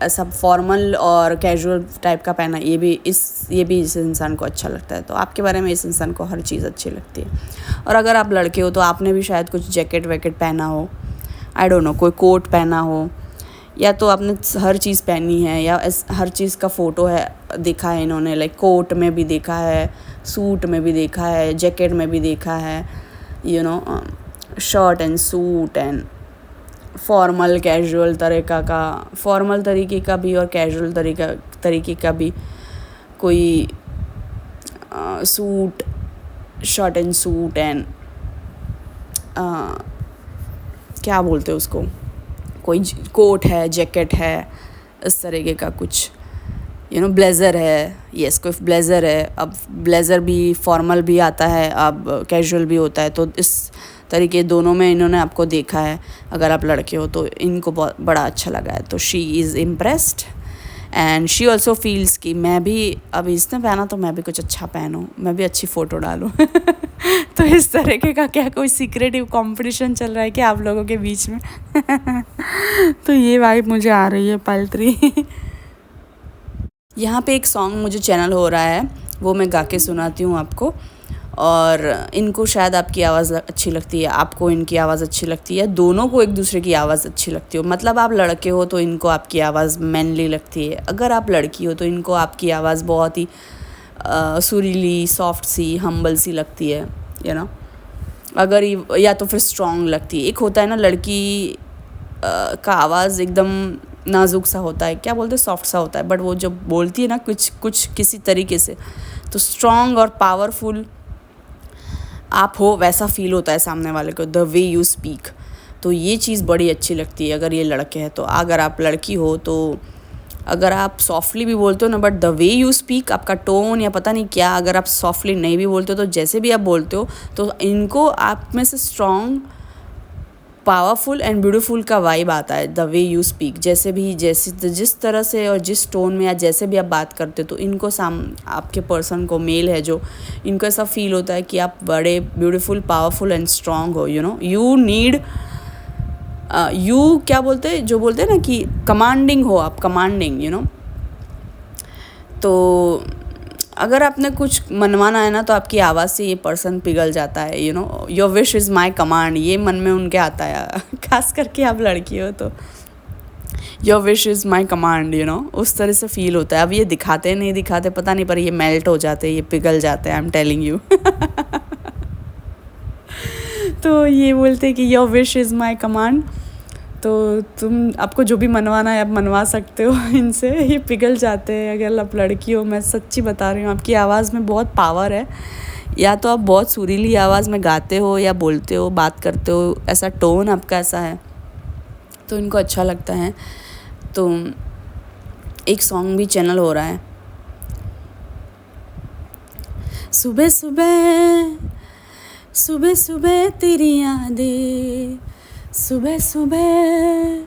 ऐसा फॉर्मल और कैजुअल टाइप का पहना, ये भी इस इंसान को अच्छा लगता है। तो आपके बारे में इस इंसान को हर चीज़ अच्छी लगती है। और अगर आप लड़के हो तो आपने भी शायद कुछ जैकेट वैकेट पहना हो, आई डोंट नो, कोई कोट पहना हो, या तो आपने हर चीज़ पहनी है, या हर चीज़ का फ़ोटो है, देखा है इन्होंने। लाइक कोट में भी देखा है, सूट में भी देखा है, जैकेट में भी देखा है, shirt and suit and formal casual formal तरीके का भी और कैजुअल तरीके का भी कोई suit, shirt and suit and क्या बोलते हैं उसको, कोई कोट है, जैकेट है, इस तरीके का कुछ, ब्लेज़र है, यस, कोई ब्लेज़र है। अब ब्लेज़र भी फॉर्मल भी आता है, अब कैजुअल भी होता है। तो इस तरीके दोनों में इन्होंने आपको देखा है। अगर आप लड़के हो तो इनको बहुत बड़ा अच्छा लगा है। तो she is impressed and she also feels कि मैं भी, अब इसने पहना तो मैं भी कुछ अच्छा पहनूँ, मैं भी अच्छी फ़ोटो डालूँ। तो इस तरीके का क्या कोई सीक्रेटिव कंपटीशन चल रहा है क्या आप लोगों के बीच में? तो ये वाइब मुझे आ रही है पाइल 3। यहाँ पे एक सॉन्ग मुझे चैनल हो रहा है, वो मैं गा के सुनाती हूँ आपको। और इनको शायद आपकी आवाज़ अच्छी लगती है, आपको इनकी आवाज़ अच्छी लगती है, दोनों को एक दूसरे की आवाज़ अच्छी लगती हो। मतलब आप लड़के हो तो इनको आपकी आवाज़ मैनली लगती है, अगर आप लड़की हो तो इनको आपकी आवाज़ बहुत ही सुरीली, सॉफ्ट सी, हम्बल सी लगती है, अगर या तो फिर स्ट्रॉन्ग लगती है। एक होता है ना लड़की का आवाज़ एकदम नाजुक सा होता है, क्या बोलते हैं, सॉफ्ट सा होता है, बट वो जब बोलती है ना कुछ किसी तरीके से, तो स्ट्रॉन्ग और पावरफुल आप हो वैसा फील होता है सामने वाले को, द वे यू स्पीक। तो ये चीज़ बड़ी अच्छी लगती है अगर ये लड़के हैं। तो अगर आप लड़की हो तो अगर आप सॉफ्टली भी बोलते हो ना, but the way you speak, आपका टोन या पता नहीं क्या, अगर आप सॉफ्टली नहीं भी बोलते हो तो जैसे भी आप बोलते हो तो इनको आप में से स्ट्रॉन्ग, पावरफुल एंड ब्यूटीफुल का वाइब आता है। द वे यू स्पीक, जिस तरह से और जिस टोन में या जैसे भी आप बात करते हो तो इनको आपके पर्सन को, मेल है जो, इनको ऐसा फील होता है कि आप बड़े ब्यूटीफुल, पावरफुल एंड स्ट्रॉन्ग हो। यू नीड, क्या बोलते हैं, जो बोलते हैं ना कि कमांडिंग हो आप, कमांडिंग, तो अगर आपने कुछ मनवाना है ना तो आपकी आवाज़ से ये पर्सन पिघल जाता है। Your wish is my command, ये मन में उनके आता है, खास करके आप लड़की हो तो। Your wish is my command, you know, उस तरह से फील होता है। अब ये दिखाते नहीं दिखाते पता नहीं, पर ये मेल्ट हो जाते हैं, ये पिघल जाते हैं, आई एम टेलिंग यू। तो ये बोलते हैं कि your wish is my command, तो तुम आपको जो भी मनवाना है आप मनवा सकते हो इनसे, ये पिघल जाते हैं। अगर आप लड़की हो, मैं सच्ची बता रही हूँ, आपकी आवाज़ में बहुत पावर है। या तो आप बहुत सुरीली आवाज़ में गाते हो या बोलते हो, बात करते हो, ऐसा टोन आपका ऐसा है, तो इनको अच्छा लगता है। तो एक सॉन्ग भी चैनल हो रहा है, सुबह सुबह सुबह सुबह तेरी यादें, सुबह सुबह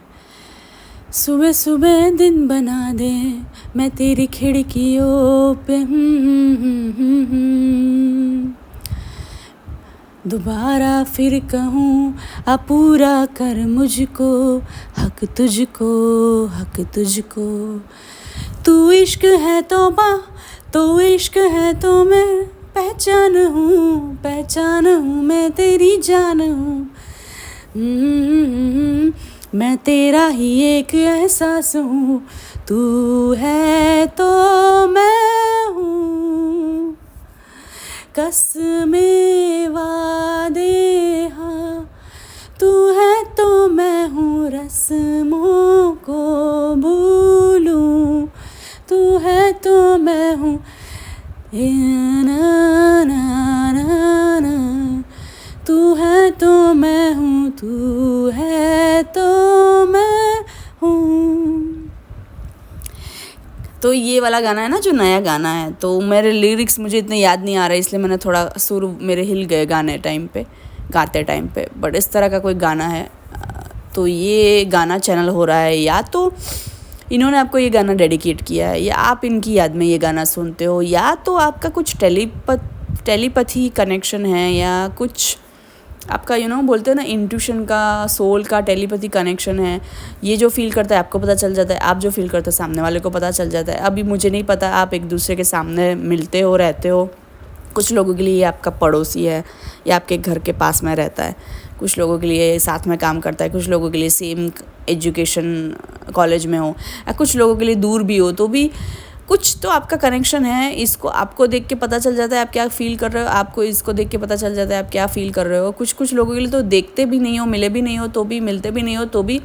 सुबह सुबह दिन बना दे, मैं तेरी खिड़कियों पे दोबारा फिर कहूँ आ पूरा कर मुझको, हक तुझको, हक तुझको। तू इश्क है तो इश्क है तो मैं पहचान हूँ मैं तेरी जान हूँ। मैं तेरा ही एक एहसास हूँ, तू है तो मैं हूँ, कसमें वादे हाँ, तू है तो मैं हूँ, रस्मों को भूलूं, तू है तो मैं हूँ, ना ना ना ना, तू है तो मैं हूँ, तू है तो मैं हूँ। तो ये वाला गाना है ना जो नया गाना है, तो मेरे लिरिक्स मुझे इतने याद नहीं आ रहे, इसलिए मैंने थोड़ा सुर मेरे हिल गए गाते टाइम पे, बट इस तरह का कोई गाना है। तो ये गाना चैनल हो रहा है, या तो इन्होंने आपको ये गाना डेडिकेट किया है, या आप इनकी याद में ये गाना सुनते हो, या तो आपका कुछ टेलीपैथी कनेक्शन है, या कुछ आपका बोलते हैं ना इंट्यूशन का, सोल का टेलीपैथी कनेक्शन है। ये जो फील करता है आपको पता चल जाता है, आप जो फील करते हो सामने वाले को पता चल जाता है। अभी मुझे नहीं पता आप एक दूसरे के सामने मिलते हो, रहते हो, कुछ लोगों के लिए ये आपका पड़ोसी है या आपके घर के पास में रहता है, कुछ लोगों के लिए साथ में काम करता है, कुछ लोगों के लिए सेम एजुकेशन कॉलेज में हो, या कुछ लोगों के लिए दूर भी हो, तो भी कुछ तो आपका कनेक्शन है। इसको आपको देख के पता चल जाता है आप क्या फ़ील कर रहे हो, आपको इसको देख के पता चल जाता है आप क्या फ़ील कर रहे हो। कुछ लोगों के लिए तो देखते भी नहीं हो, मिले भी नहीं हो तो भी, मिलते भी नहीं हो तो भी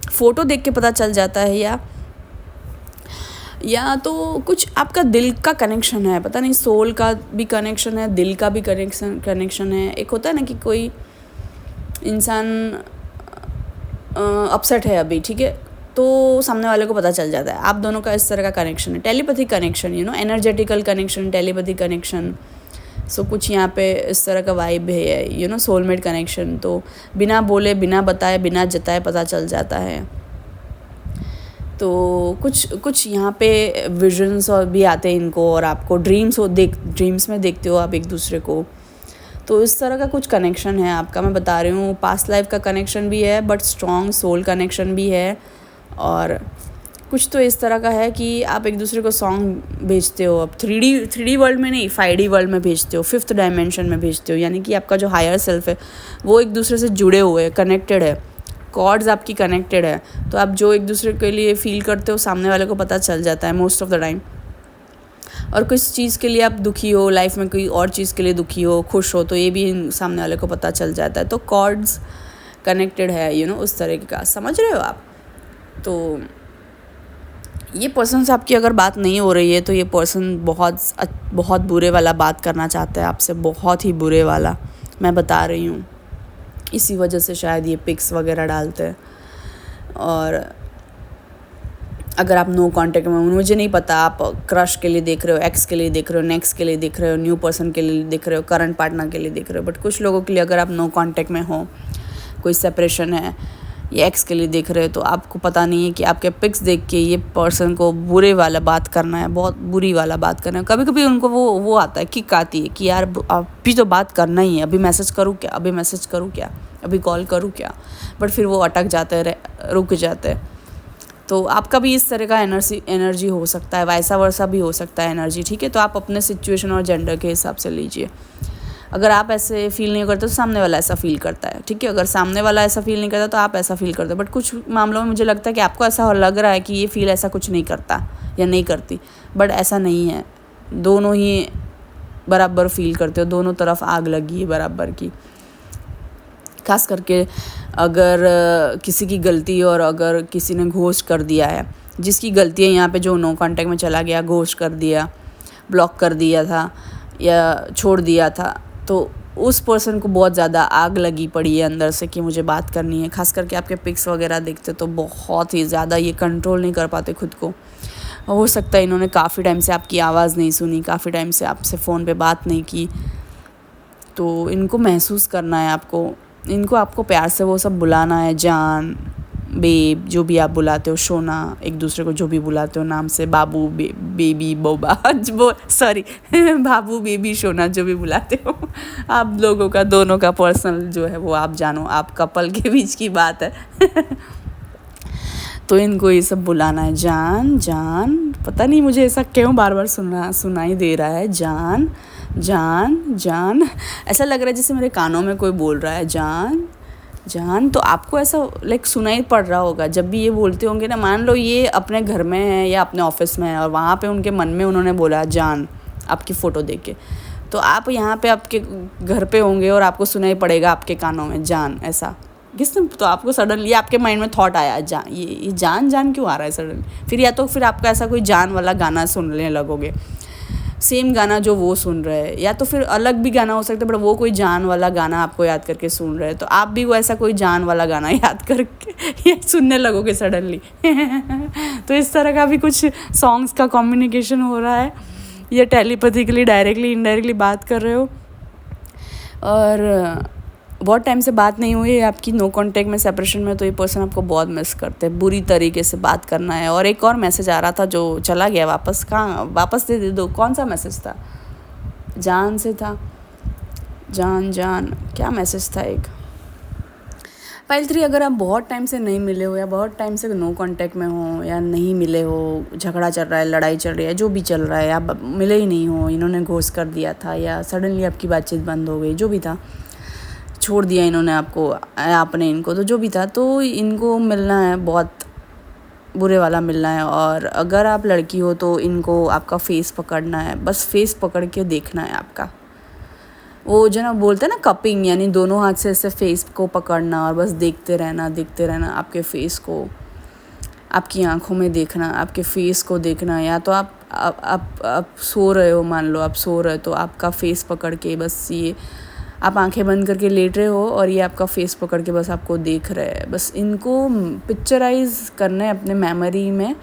फ़ोटो देख के पता चल जाता है, या तो कुछ आपका दिल का कनेक्शन है, पता नहीं सोल का भी कनेक्शन है, दिल का भी कनेक्शन है। एक होता है ना कि कोई इंसान अपसेट है अभी, ठीक है, तो सामने वाले को पता चल जाता है। आप दोनों का इस तरह का कनेक्शन है, telepathic connection, energetical connection, telepathic connection. So कुछ यहाँ पे इस तरह का वाइब है, सोलमेट कनेक्शन। तो बिना बोले, बिना बताए, बिना जताए पता चल जाता है। तो कुछ यहाँ पे विजन्स और भी आते हैं इनको, और आपको ड्रीम्स में देखते हो आप एक दूसरे को। तो इस तरह का कुछ कनेक्शन है आपका, मैं बता रही हूँ। पास्ट लाइफ का कनेक्शन भी है, बट स्ट्रॉन्ग सोल कनेक्शन भी है। और कुछ तो इस तरह का है कि आप एक दूसरे को सॉन्ग भेजते हो, अब 3D वर्ल्ड में नहीं, 5D वर्ल्ड में भेजते हो, 5th डायमेंशन में भेजते हो, यानी कि आपका जो हायर सेल्फ है वो एक दूसरे से जुड़े हुए हैं, कनेक्टेड है, कॉर्ड्स आपकी कनेक्टेड है। तो आप जो एक दूसरे के लिए फ़ील करते हो सामने वाले को पता चल जाता है मोस्ट ऑफ द टाइम। और किस चीज़ के लिए आप दुखी हो लाइफ में, कोई और चीज़ के लिए दुखी हो, खुश हो, तो ये भी सामने वाले को पता चल जाता है। तो कॉर्ड्स कनेक्टेड है, उस तरह का, समझ रहे हो आप। तो ये पर्सन से आपकी अगर बात नहीं हो रही है तो ये पर्सन बहुत बुरे वाला बात करना चाहता है आपसे, बहुत ही बुरे वाला, मैं बता रही हूँ। इसी वजह से शायद ये पिक्स वगैरह डालते हैं। और अगर आप नो कांटेक्ट में, मुझे नहीं पता आप क्रश के लिए देख रहे हो, एक्स के लिए देख रहे हो, नेक्स्ट के लिए देख रहे हो, न्यू पर्सन के लिए देख रहे हो, करंट पार्टनर के लिए देख रहे हो, बट कुछ लोगों के लिए अगर आप नो कांटेक्ट में हो, कोई सेपरेशन है, ये एक्स के लिए देख रहे हो, तो आपको पता नहीं है कि आपके पिक्स देख के ये पर्सन को बुरे वाला बात करना है, बहुत बुरी वाला बात करना है। कभी कभी उनको वो आता है, किक आती है कि यार अभी तो बात करना ही है, अभी मैसेज करूँ क्या, अभी कॉल करूँ क्या, बट फिर वो अटक जाते हैं, रुक जाते हैं। तो आपका भी इस तरह का एनर्जी हो सकता है, वैसा वर्सा भी हो सकता है एनर्जी, ठीक है। तो आप अपने सिचुएशन और जेंडर के हिसाब से लीजिए। अगर आप ऐसे फील नहीं करते तो सामने वाला ऐसा फील करता है, ठीक है। अगर सामने वाला ऐसा फील नहीं करता तो आप ऐसा फील करते हो। बट कुछ मामलों में मुझे लगता है कि आपको ऐसा लग रहा है कि ये फील ऐसा कुछ नहीं करता या नहीं करती, बट ऐसा नहीं है। दोनों ही बराबर फील करते हो, दोनों तरफ आग लगी है बराबर की। खास करके अगर किसी की गलती और अगर किसी ने घोस्ट कर दिया है, जिसकी गलती है यहाँ पे, जो नो कांटेक्ट में चला गया, घोस्ट कर दिया, ब्लॉक कर दिया था या छोड़ दिया था, तो उस पर्सन को बहुत ज़्यादा आग लगी पड़ी है अंदर से कि मुझे बात करनी है। खास करके आपके पिक्स वगैरह देखते तो बहुत ही ज़्यादा ये कंट्रोल नहीं कर पाते खुद को। हो सकता है इन्होंने काफ़ी टाइम से आपकी आवाज़ नहीं सुनी, काफ़ी टाइम से आपसे फ़ोन पे बात नहीं की, तो इनको महसूस करना है आपको। इनको आपको प्यार से वो सब बुलाना है, जान, बेब, जो भी आप बुलाते हो, सोना, एक दूसरे को जो भी बुलाते हो नाम से, बाबू, बेबी, बोबा, सॉरी बाबू, बेबी, सोना, जो भी बुलाते हो आप लोगों का, दोनों का पर्सनल जो है वो आप जानो, आप कपल के बीच की बात है तो इनको ये सब बुलाना है, जान, जान। पता नहीं मुझे ऐसा क्यों बार बार सुनाई दे रहा है, जान, जान, जान। ऐसा लग रहा है जैसे मेरे कानों में कोई बोल रहा है, जान, जान। तो आपको ऐसा लाइक सुनाई पड़ रहा होगा जब भी ये बोलते होंगे ना। मान लो ये अपने घर में है या अपने ऑफिस में है और वहाँ पे उनके मन में उन्होंने बोला जान आपकी फ़ोटो देख के, तो आप यहाँ पे आपके घर पे होंगे और आपको सुनाई पड़ेगा आपके कानों में जान, ऐसा किसने, तो आपको सडनली आपके माइंड में थॉट आया, जान, ये जान जान क्यों आ रहा है सडनली। फिर या तो फिर आपका ऐसा कोई जान वाला गाना सुनने लगोगे, सेम गाना जो वो सुन रहे हैं, या तो फिर अलग भी गाना हो सकता है, बट वो कोई जान वाला गाना आपको याद करके सुन रहे हैं, तो आप भी वो ऐसा कोई जान वाला गाना याद करके ये सुनने लगोगे सडनली तो इस तरह का भी कुछ सॉन्ग्स का कम्युनिकेशन हो रहा है, या टेलीपैथिकली डायरेक्टली इनडायरेक्टली बात कर रहे हो। और बहुत टाइम से बात नहीं हुई है आपकी, नो कांटेक्ट में, सेपरेशन में, तो ये पर्सन आपको बहुत मिस करते हैं, बुरी तरीके से बात करना है। और एक और मैसेज आ रहा था जो चला गया वापस, कहाँ वापस दे दो, कौन सा मैसेज था, जान से था, जान, जान, क्या मैसेज था एक। पाइल 3, अगर आप बहुत टाइम से नहीं मिले हो या बहुत टाइम से नो कांटेक्ट में हो या नहीं मिले हो, झगड़ा चल रहा है, लड़ाई चल रही है, जो भी चल रहा है, आप मिले ही नहीं हो, इन्होंने घोस्ट कर दिया था या सडनली आपकी बातचीत बंद हो गई, जो भी था, छोड़ दिया इन्होंने आपको, आपने इनको, तो जो भी था, तो इनको मिलना है, बहुत बुरे वाला मिलना है। और अगर आप लड़की हो तो इनको आपका फेस पकड़ना है, बस फेस पकड़ के देखना है आपका। वो जो ना बोलते हैं ना कपिंग, यानी दोनों हाथ से ऐसे फेस को पकड़ना और बस देखते रहना आपके फेस को, आपकी आंखों में देखना, आपके फेस को देखना। या तो आप सो रहे हो, मान लो आप सो रहे हो, तो आपका फेस पकड़ के बस ये, आप आंखें बंद करके लेट रहे हो और ये आपका फेस पकड़ के बस आपको देख रहे हैं। बस इनको पिक्चराइज करना है अपने मेमोरी में,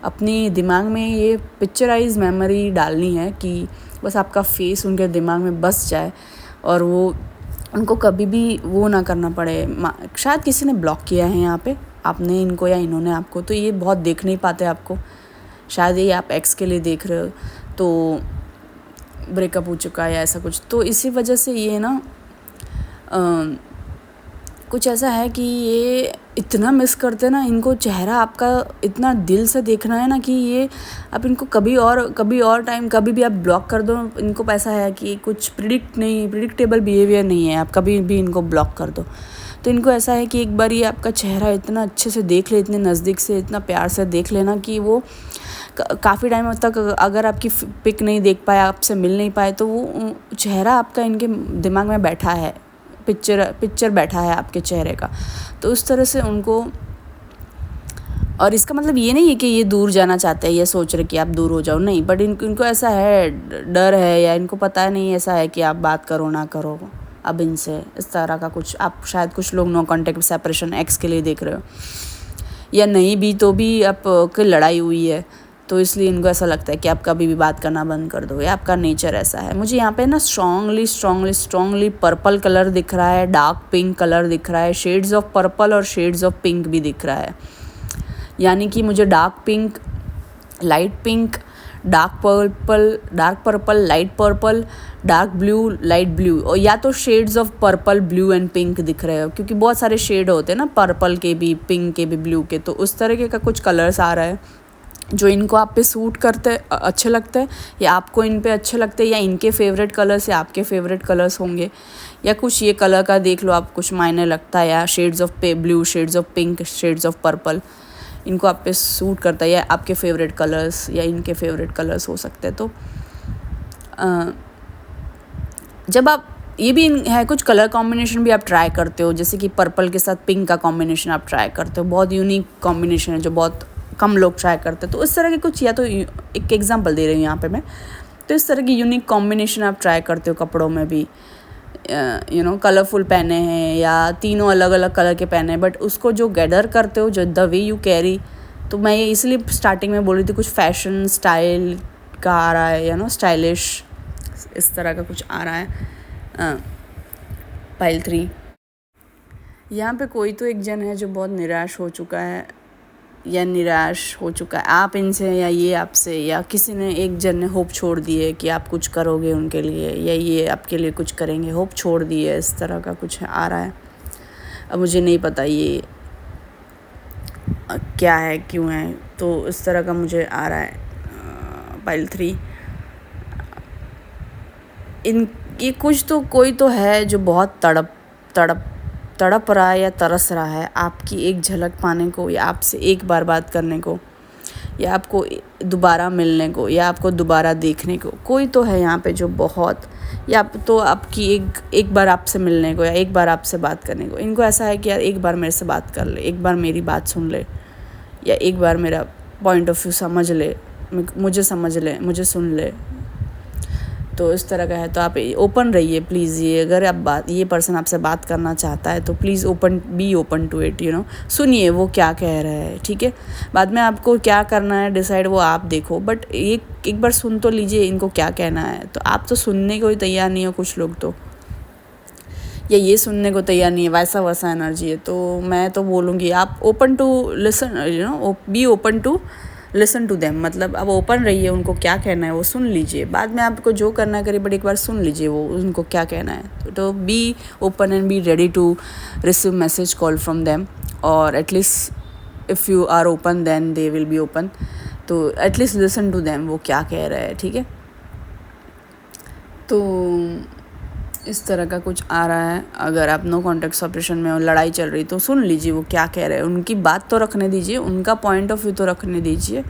अपनी दिमाग में ये पिक्चराइज मेमोरी डालनी है कि बस आपका फेस उनके दिमाग में बस जाए और वो उनको कभी भी वो ना करना पड़े। शायद किसी ने ब्लॉक किया है यहाँ पे, आपने इनको या इन्होंने आपको, तो ये बहुत देख नहीं पाते आपको। शायद ये आप एक्स के लिए देख रहे हो, तो ब्रेकअप हो चुका है या ऐसा कुछ, तो इसी वजह से ये ना कुछ ऐसा है कि ये इतना मिस करते हैं ना, इनको चेहरा आपका इतना दिल से देखना है ना कि ये आप इनको कभी और टाइम कभी भी आप ब्लॉक कर दो, इनको ऐसा है कि कुछ प्रिडिक्टेबल बिहेवियर नहीं है, आप कभी भी इनको ब्लॉक कर दो तो इनको ऐसा है कि एक बार ये आपका चेहरा इतना अच्छे से देख ले, इतने नज़दीक से, इतना प्यार से देख लेना कि वो काफ़ी टाइम तक अगर आपकी पिक नहीं देख पाया, आपसे मिल नहीं पाए, तो वो चेहरा आपका इनके दिमाग में बैठा है, पिक्चर बैठा है आपके चेहरे का। तो उस तरह से उनको, और इसका मतलब ये नहीं है कि ये दूर जाना चाहते हैं, ये सोच रहे कि आप दूर हो जाओ, नहीं, बट इनको ऐसा है, डर है, या इनको पता नहीं ऐसा है कि आप बात करो ना करो अब इनसे, इस तरह का कुछ। आप शायद कुछ लोग नो कांटेक्ट सेपरेशन एक्स के लिए देख रहे हो, या नहीं भी तो भी आपकी लड़ाई हुई है, तो इसलिए इनको ऐसा लगता है कि आप कभी भी बात करना बंद कर दो, या आपका नेचर ऐसा है। मुझे यहाँ पे ना स्ट्रॉन्गली पर्पल कलर दिख रहा है, डार्क पिंक कलर दिख रहा है, शेड्स ऑफ पर्पल और शेड्स ऑफ पिंक भी दिख रहा है। यानी कि मुझे dark pink, light pink, dark purple, light purple, dark blue, light blue, और या तो shades of purple, blue and pink दिख रहे हो, क्योंकि बहुत सारे शेड होते हैं ना, पर्पल के भी, पिंक के भी, ब्लू के, तो उस तरीके का कुछ कलर्स आ रहा है। जो इनको आप पे सूट करते अच्छे लगते हैं, या आपको इन पे अच्छे लगते हैं, या इनके फेवरेट कलर्स या आपके फेवरेट कलर्स होंगे, या कुछ ये कलर का देख लो आप कुछ मायने लगता है, या shades of blue, shades of pink, shades of purple, इनको आप पे सूट करता है, या आपके फेवरेट कलर्स या इनके फेवरेट कलर्स हो सकते हैं। तो जब आप ये भी है कुछ कलर कॉम्बिनेशन भी आप ट्राई करते हो, जैसे कि पर्पल के साथ पिंक का कॉम्बिनेशन आप ट्राई करते हो, बहुत यूनिक कॉम्बिनेशन है जो बहुत कम लोग ट्राई करते हैं। तो इस तरह के कुछ, या तो एक एग्जांपल दे रही हूँ यहाँ पे मैं, तो इस तरह की यूनिक कॉम्बिनेशन आप ट्राई करते हो कपड़ों में भी, कलरफुल पहने हैं या तीनों अलग अलग कलर के पहने हैं, बट उसको जो गैदर करते हो, जो द वे यू कैरी, तो मैं ये इसलिए स्टार्टिंग में बोल रही थी कुछ फैशन स्टाइल का आ रहा है, स्टाइलिश इस तरह का कुछ आ रहा है। पाइल 3 यहाँ पे कोई तो एक जन है जो बहुत निराश हो चुका है या निराश हो चुका है आप इनसे, या ये आपसे, या किसी ने एक जन ने होप छोड़ दी है कि आप कुछ करोगे उनके लिए, या ये आपके लिए कुछ करेंगे, होप छोड़ दी है, इस तरह का कुछ आ रहा है। अब मुझे नहीं पता ये क्या है, क्यों है, तो इस तरह का मुझे आ रहा है। पाइल 3 ये कुछ तो कोई तो है जो बहुत तड़प रहा है या तरस रहा है आपकी एक झलक पाने को, या आपसे एक बार बात करने को, या आपको दोबारा मिलने को, या आपको दोबारा देखने को। कोई तो है यहाँ पे जो बहुत, या तो आपकी एक बार आपसे मिलने को, या एक बार आपसे बात करने को। इनको ऐसा है कि यार एक बार मेरे से बात कर ले, एक बार मेरी बात सुन ले, या एक बार मेरा पॉइंट ऑफ व्यू समझ ले, मुझे समझ ले, मुझे सुन ले। तो इस तरह का है। तो आप ओपन रहिए प्लीज़। ये अगर आप ये पर्सन आपसे बात करना चाहता है तो please be open to it, सुनिए वो क्या कह रहा है, ठीक है। बाद में आपको क्या करना है डिसाइड वो आप देखो, बट एक बार सुन तो लीजिए इनको क्या कहना है। तो आप तो सुनने को ही तैयार नहीं हो, कुछ लोग तो, या ये सुनने को तैयार नहीं है, वैसा वैसा एनर्जी है। तो मैं तो बोलूँगी आप open to listen, be open to listen to them, मतलब अब ओपन रहिए, उनको क्या कहना है वो सुन लीजिए। बाद में आपको जो करना है करिए, बट एक बार सुन लीजिए वो उनको क्या कहना है। तो be open and be ready to receive message call from them, और at least if you are open then they will be open. तो एटलीस्ट लिसन टू देम वो क्या कह रहे हैं, ठीक है। तो इस तरह का कुछ आ रहा है। अगर आप नो कॉन्टेक्ट सेपरेशन में लड़ाई चल रही तो सुन लीजिए वो क्या कह रहे हैं, उनकी बात तो रखने दीजिए, उनका पॉइंट ऑफ व्यू तो रखने दीजिए,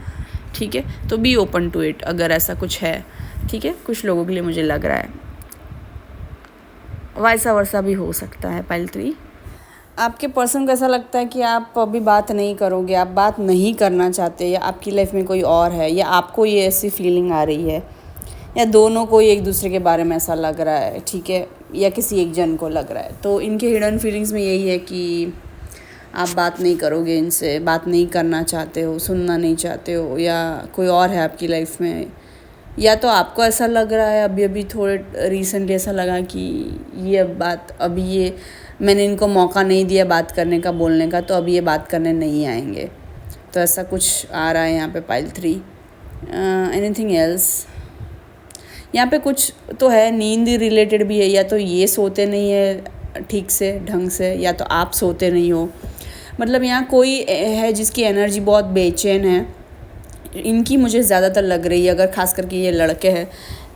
ठीक है। तो बी ओपन टू इट अगर ऐसा कुछ है, ठीक है। कुछ लोगों के लिए मुझे लग रहा है वैसा वर्षा भी हो सकता है। पाइल 3 आपके पर्सन को ऐसा लगता है कि आप अभी बात नहीं करोगे, आप बात नहीं करना चाहते, या आपकी लाइफ में कोई और है, या आपको ये ऐसी फीलिंग आ रही है, या दोनों को एक दूसरे के बारे में ऐसा लग रहा है, ठीक है, या किसी एक जन को लग रहा है। तो इनके हिडन फीलिंग्स में यही है कि आप बात नहीं करोगे इनसे, बात नहीं करना चाहते हो, सुनना नहीं चाहते हो, या कोई और है आपकी लाइफ में, या तो आपको ऐसा लग रहा है अभी थोड़े रिसेंटली ऐसा लगा कि ये बात अभी ये मैंने इनको मौका नहीं दिया बात करने का, बोलने का, तो अभी ये बात करने नहीं आएंगे। तो ऐसा कुछ आ रहा है यहाँ पे पाइल 3। एनीथिंग एल्स यहाँ पे कुछ तो है, नींद रिलेटेड भी है, या तो ये सोते नहीं है ठीक से ढंग से, या तो आप सोते नहीं हो। मतलब यहाँ कोई है जिसकी एनर्जी बहुत बेचैन है, इनकी मुझे ज़्यादातर लग रही है। अगर खास करके ये लड़के हैं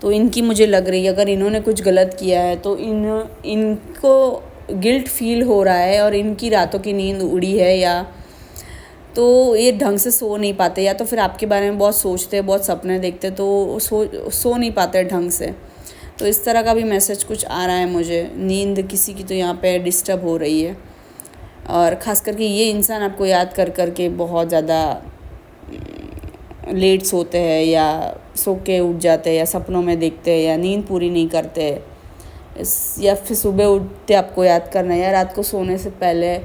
तो इनकी मुझे लग रही है, अगर इन्होंने कुछ गलत किया है तो इनको गिल्ट फील हो रहा है, और इनकी रातों की नींद उड़ी है, या तो ये ढंग से सो नहीं पाते, या तो फिर आपके बारे में बहुत सोचते हैं, बहुत सपने देखते हैं, तो सो नहीं पाते ढंग से। तो इस तरह का भी मैसेज कुछ आ रहा है मुझे। नींद किसी की तो यहाँ पे डिस्टर्ब हो रही है, और ख़ास करके ये इंसान आपको याद कर के बहुत ज़्यादा लेट सोते हैं, या सो के उठ जाते हैं, या सपनों में देखते हैं, या नींद पूरी नहीं करते, या फिर सुबह उठते आपको याद करना, या रात को सोने से पहले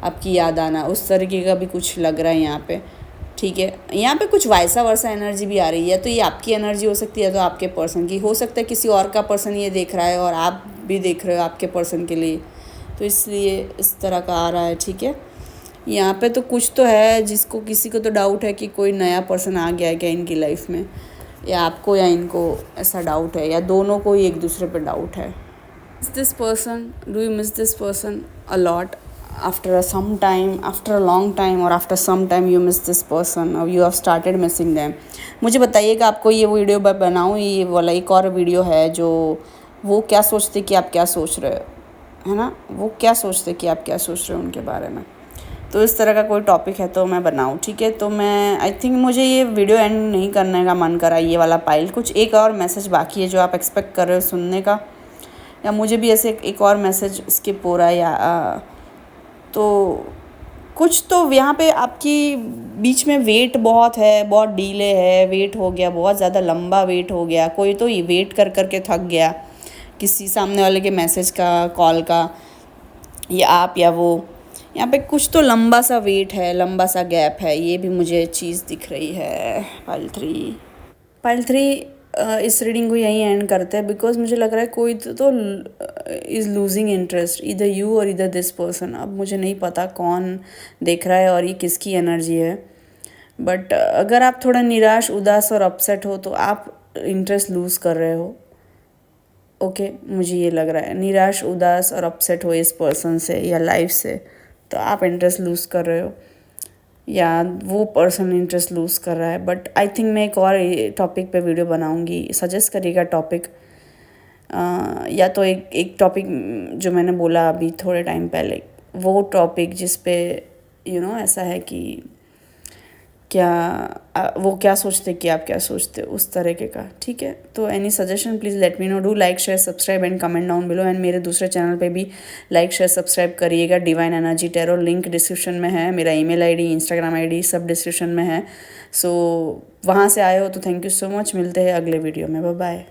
आपकी याद आना, उस तरीके का भी कुछ लग रहा है यहाँ पे, ठीक है। यहाँ पे कुछ वैसा वर्षा एनर्जी भी आ रही है। तो ये आपकी एनर्जी हो सकती है, तो आपके पर्सन की हो सकता है, किसी और का पर्सन ये देख रहा है और आप भी देख रहे हो आपके पर्सन के लिए, तो इसलिए इस तरह का आ रहा है, ठीक है। यहाँ पे तो कुछ तो है जिसको किसी को तो डाउट है कि कोई नया पर्सन आ गया है क्या इनकी लाइफ में, या आपको या इनको ऐसा डाउट है, या दोनों को ही एक दूसरे पे डाउट है। Miss this person, do you miss this person a lot? after a long time or after some time you miss this person or you have started missing them. मुझे बताइए कि आपको ये वीडियो बनाऊँ, ये वाला एक और वीडियो है जो वो क्या सोचते कि आप क्या सोच रहे हो, है ना, वो क्या सोचते कि आप क्या सोच रहे हो उनके बारे में. तो इस तरह का कोई टॉपिक है तो मैं बनाऊँ, ठीक है. तो मैं आई थिंक मुझे ये वीडियो एंड नहीं करने का मन करा, ये वाला पाइल. कुछ एक और मैसेज बाकी है जो आप एक्सपेक्ट कर रहे हो सुनने का, या मुझे भी ऐसे एक और मैसेज स्किप हो रहा है, या तो कुछ तो यहाँ पे आपकी बीच में वेट बहुत है, बहुत डीले है, वेट हो गया, बहुत ज़्यादा लंबा वेट हो गया. कोई तो ये वेट कर कर के थक गया किसी सामने वाले के मैसेज का, कॉल का, या आप या वो. यहाँ पे कुछ तो लंबा सा वेट है, लंबा सा गैप है, ये भी मुझे चीज़ दिख रही है. पाइल थ्री इस रीडिंग को यहीं एंड करते हैं, बिकॉज मुझे लग रहा है कोई तो इज़ लूजिंग इंटरेस्ट, इधर यू और इधर दिस पर्सन. अब मुझे नहीं पता कौन देख रहा है और ये किसकी एनर्जी है, बट अगर आप थोड़ा निराश, उदास और अपसेट हो तो आप इंटरेस्ट लूज़ कर रहे हो. ओके, मुझे ये लग रहा है निराश, उदास और अपसेट हो इस पर्सन से या लाइफ से, तो आप इंटरेस्ट लूज़ कर रहे हो या वो पर्सन इंटरेस्ट लूज़ कर रहा है. बट आई थिंक मैं एक और टॉपिक पे वीडियो बनाऊंगी. सजेस्ट करिएगा टॉपिक, या तो एक टॉपिक जो मैंने बोला अभी थोड़े टाइम पहले, वो टॉपिक जिस पे ऐसा है कि वो क्या सोचते कि आप क्या सोचते, उस तरीके का, ठीक है. तो any suggestion please let me know. Do like, share, subscribe and comment down below. And मेरे दूसरे चैनल पे भी लाइक, शेयर, सब्सक्राइब करिएगा. Divine energy tarot, link description में है. मेरा ईमेल आईडी, इंस्टाग्राम आईडी सब डिस्क्रिप्शन में है. सो वहाँ से आए हो तो थैंक यू सो मच. मिलते हैं अगले वीडियो में. Bye bye.